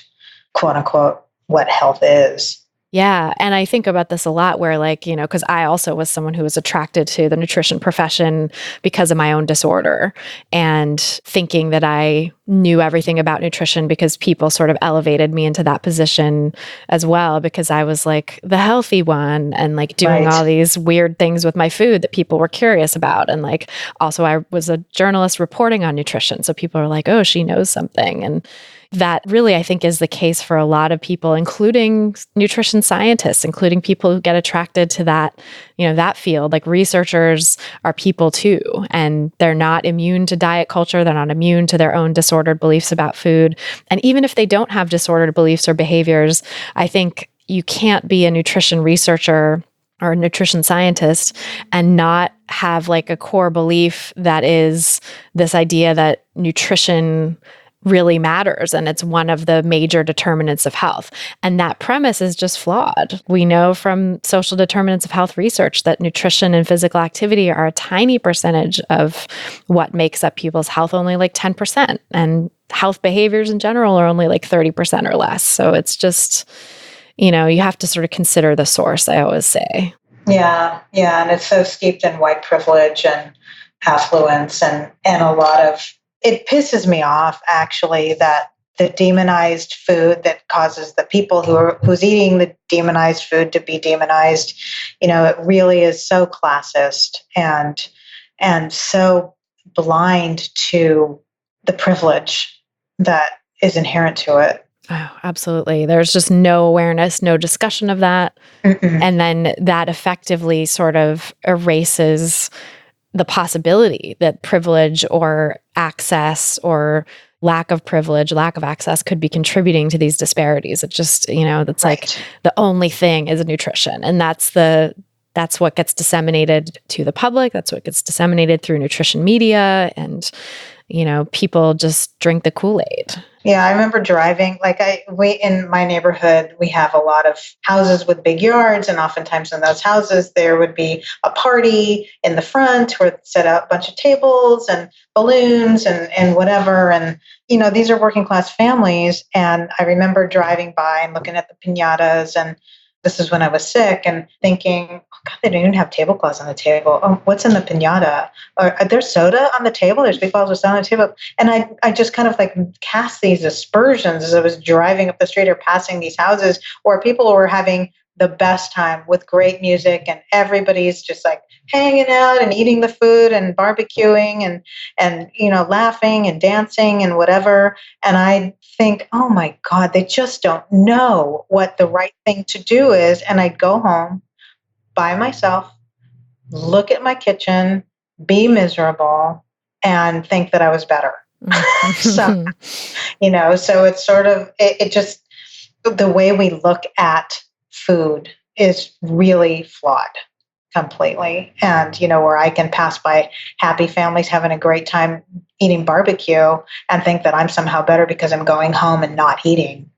S3: quote unquote, what health is.
S1: Yeah. And I think about this a lot where because I also was someone who was attracted to the nutrition profession because of my own disorder, and thinking that I knew everything about nutrition because people sort of elevated me into that position as well, because I was like the healthy one and like doing all these weird things with my food that people were curious about. And like, also I was a journalist reporting on nutrition. So people are like, oh, she knows something. And that really, I think, is the case for a lot of people, including nutrition scientists, including people who get attracted to that, that field. Like researchers are people too, and they're not immune to diet culture. They're not immune to their own disordered beliefs about food. And even if they don't have disordered beliefs or behaviors, I think you can't be a nutrition researcher or a nutrition scientist and not have like a core belief that is this idea that nutrition really matters and it's one of the major determinants of health. And that premise is just flawed. We know from social determinants of health research that nutrition and physical activity are a tiny percentage of what makes up people's health, only like 10%. And health behaviors in general are only like 30% or less. So it's just, you have to sort of consider the source, I always say.
S3: Yeah. And it's so steeped in white privilege and affluence and a lot of, it pisses me off, actually, that the demonized food that causes the people who's eating the demonized food to be demonized, it really is so classist and so blind to the privilege that is inherent to it.
S1: Oh, absolutely. There's just no awareness, no discussion of that.
S3: Mm-mm.
S1: And then that effectively sort of erases the possibility that privilege or access or lack of privilege, lack of access could be contributing to these disparities. It just, that's
S3: Right.
S1: like the only thing is nutrition. And that's what gets disseminated to the public. That's what gets disseminated through nutrition media. And, people just drink the Kool-Aid.
S3: Yeah, I remember driving, in my neighborhood, we have a lot of houses with big yards, and oftentimes in those houses, there would be a party in the front where set up a bunch of tables and balloons and whatever. And, these are working class families. And I remember driving by and looking at the piñatas, and this is when I was sick, and thinking, oh God, they don't even have tablecloths on the table. Oh, what's in the piñata? Are there soda on the table? There's big bottles of soda on the table. And I just kind of like cast these aspersions as I was driving up the street or passing these houses where people were having the best time with great music, and everybody's just like hanging out and eating the food and barbecuing and laughing and dancing and whatever. And I think, oh my God, they just don't know what the right thing to do is. And I'd go home by myself, look at my kitchen, be miserable, and think that I was better. So it's sort of, it just, the way we look at food is really flawed completely. And, where I can pass by happy families having a great time eating barbecue and think that I'm somehow better because I'm going home and not eating.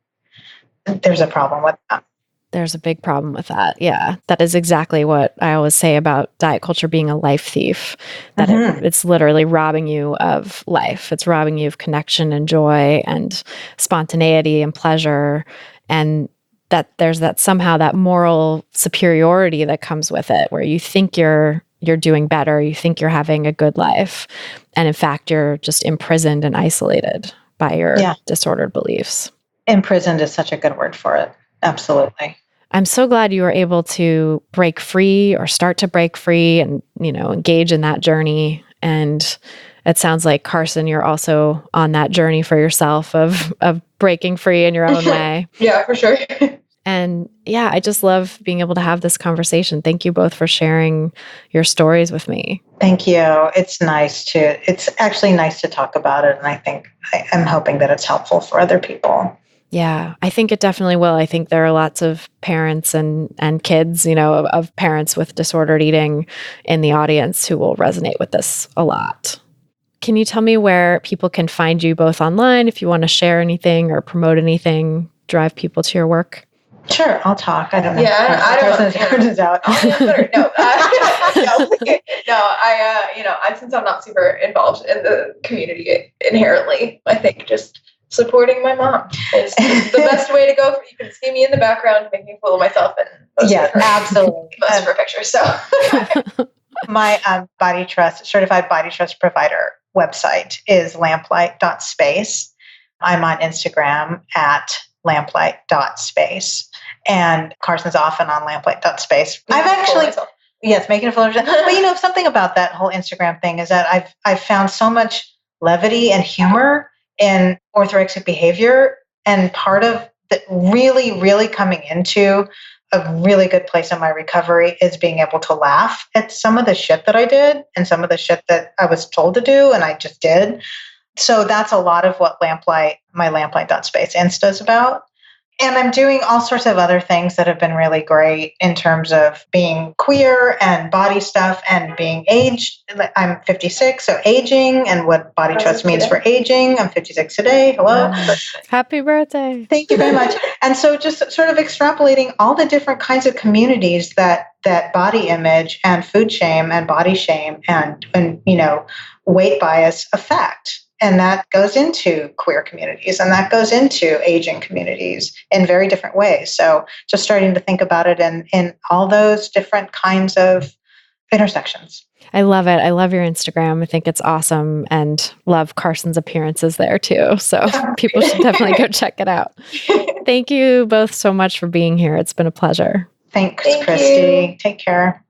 S3: There's a problem with that.
S1: There's a big problem with that. Yeah. That is exactly what I always say about diet culture being a life thief, that it's literally robbing you of life. It's robbing you of connection and joy and spontaneity and pleasure. And that there's that somehow that moral superiority that comes with it, where you think you're doing better, you think you're having a good life. And in fact, you're just imprisoned and isolated by your disordered beliefs.
S3: Imprisoned is such a good word for it. Absolutely.
S1: I'm so glad you were able to break free or start to break free and, engage in that journey. And it sounds like, Carson, you're also on that journey for yourself of breaking free in your own way.
S4: Yeah, for sure.
S1: And yeah, I just love being able to have this conversation. Thank you both for sharing your stories with me.
S3: Thank you. It's actually nice to talk about it. And I think I'm hoping that it's helpful for other people.
S1: Yeah, I think it definitely will. I think there are lots of parents and kids, of parents with disordered eating in the audience who will resonate with this a lot. Can you tell me where people can find you both online if you want to share anything or promote anything, drive people to your work?
S3: Sure, I'll talk. I don't know.
S4: Yeah, I don't know.
S3: Carson's out.
S4: Since I'm not super involved in the community inherently, I think just supporting my mom is the best way to go. You can see me in the background making a fool of myself, and
S3: absolutely,
S4: most of her pictures. So
S3: my certified body trust provider website is Lamplight.Space. I'm on Instagram at Lamplight.Space, and Carson's often on Lamplight.Space. I've actually, making a fool of myself. But something about that whole Instagram thing is that I've found so much levity and humor in orthorexic behavior, and part of the really, really coming into a really good place in my recovery is being able to laugh at some of the shit that I did and some of the shit that I was told to do and I just did. So that's a lot of what my Lamplight.Space Insta is about. And I'm doing all sorts of other things that have been really great in terms of being queer and body stuff and being aged. I'm 56, so aging and what body trust means for aging. I'm 56 today. Hello.
S1: Happy birthday.
S3: Thank you very much. And so just sort of extrapolating all the different kinds of communities that body image and food shame and body shame and weight bias affect. And that goes into queer communities and that goes into aging communities in very different ways. So just starting to think about it in all those different kinds of intersections.
S1: I love it. I love your Instagram. I think it's awesome and love Carson's appearances there too. So people should definitely go check it out. Thank you both so much for being here. It's been a pleasure.
S3: Thanks, Christy. Take care.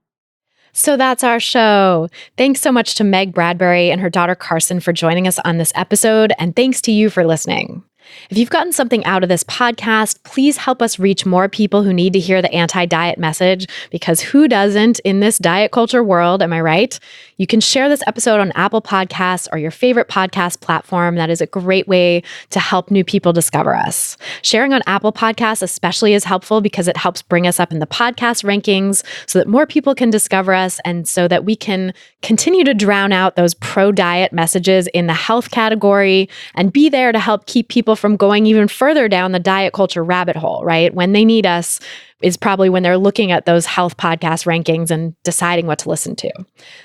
S1: So that's our show. Thanks so much to Meg Bradbury and her daughter Carson for joining us on this episode, and thanks to you for listening. If you've gotten something out of this podcast, please help us reach more people who need to hear the anti-diet message, because who doesn't in this diet culture world, am I right? You can share this episode on Apple Podcasts or your favorite podcast platform. That is a great way to help new people discover us. Sharing on Apple Podcasts especially is helpful because it helps bring us up in the podcast rankings so that more people can discover us and so that we can continue to drown out those pro-diet messages in the health category and be there to help keep people from going even further down the diet culture rabbit hole, right? When they need us is probably when they're looking at those health podcast rankings and deciding what to listen to.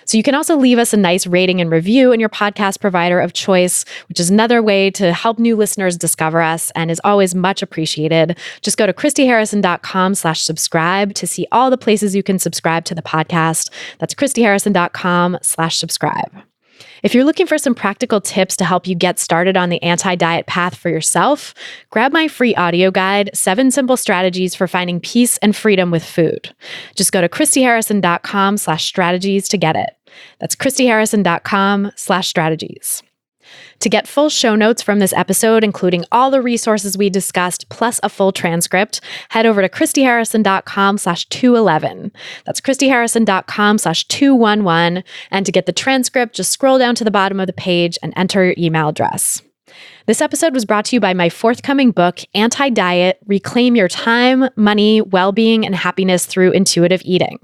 S1: So you can also leave us a nice rating and review in your podcast provider of choice, which is another way to help new listeners discover us and is always much appreciated. Just go to christyharrison.com/subscribe to see all the places you can subscribe to the podcast. That's christyharrison.com/subscribe. If you're looking for some practical tips to help you get started on the anti-diet path for yourself, grab my free audio guide, 7 Simple Strategies for Finding Peace and Freedom with Food. Just go to christyharrison.com/strategies to get it. That's christyharrison.com/strategies. To get full show notes from this episode, including all the resources we discussed, plus a full transcript, head over to christyharrison.com/211. That's christyharrison.com/211. And to get the transcript, just scroll down to the bottom of the page and enter your email address. This episode was brought to you by my forthcoming book, Anti-Diet: Reclaim Your Time, Money, Well-Being, and Happiness Through Intuitive Eating.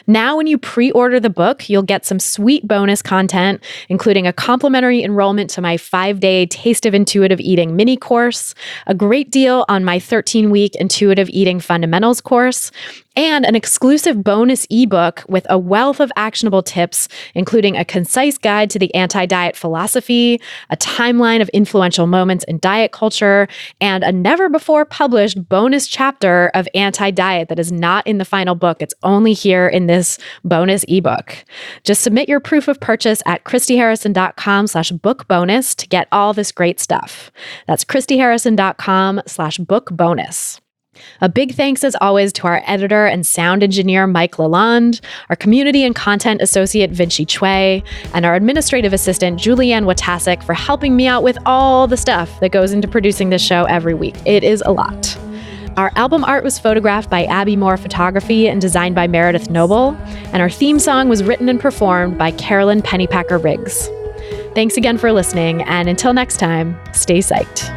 S1: Now, when you pre-order the book, you'll get some sweet bonus content, including a complimentary enrollment to my 5-day Taste of Intuitive Eating mini course, a great deal on my 13-week Intuitive Eating Fundamentals course, and an exclusive bonus ebook with a wealth of actionable tips, including a concise guide to the anti-diet philosophy, a timeline of influential moments in diet culture, and a never-before-published bonus chapter of anti-diet that is not in the final book. It's only here in this bonus ebook. Just submit your proof of purchase at christyharrison.com/bookbonus to get all this great stuff. That's christyharrison.com/bookbonus. A big thanks, as always, to our editor and sound engineer, Mike Lalonde, our community and content associate, Vinci Chue, and our administrative assistant, Julianne Watasek, for helping me out with all the stuff that goes into producing this show every week. It is a lot. Our album art was photographed by Abby Moore Photography and designed by Meredith Noble, and our theme song was written and performed by Carolyn Pennypacker Riggs. Thanks again for listening, and until next time, stay psyched.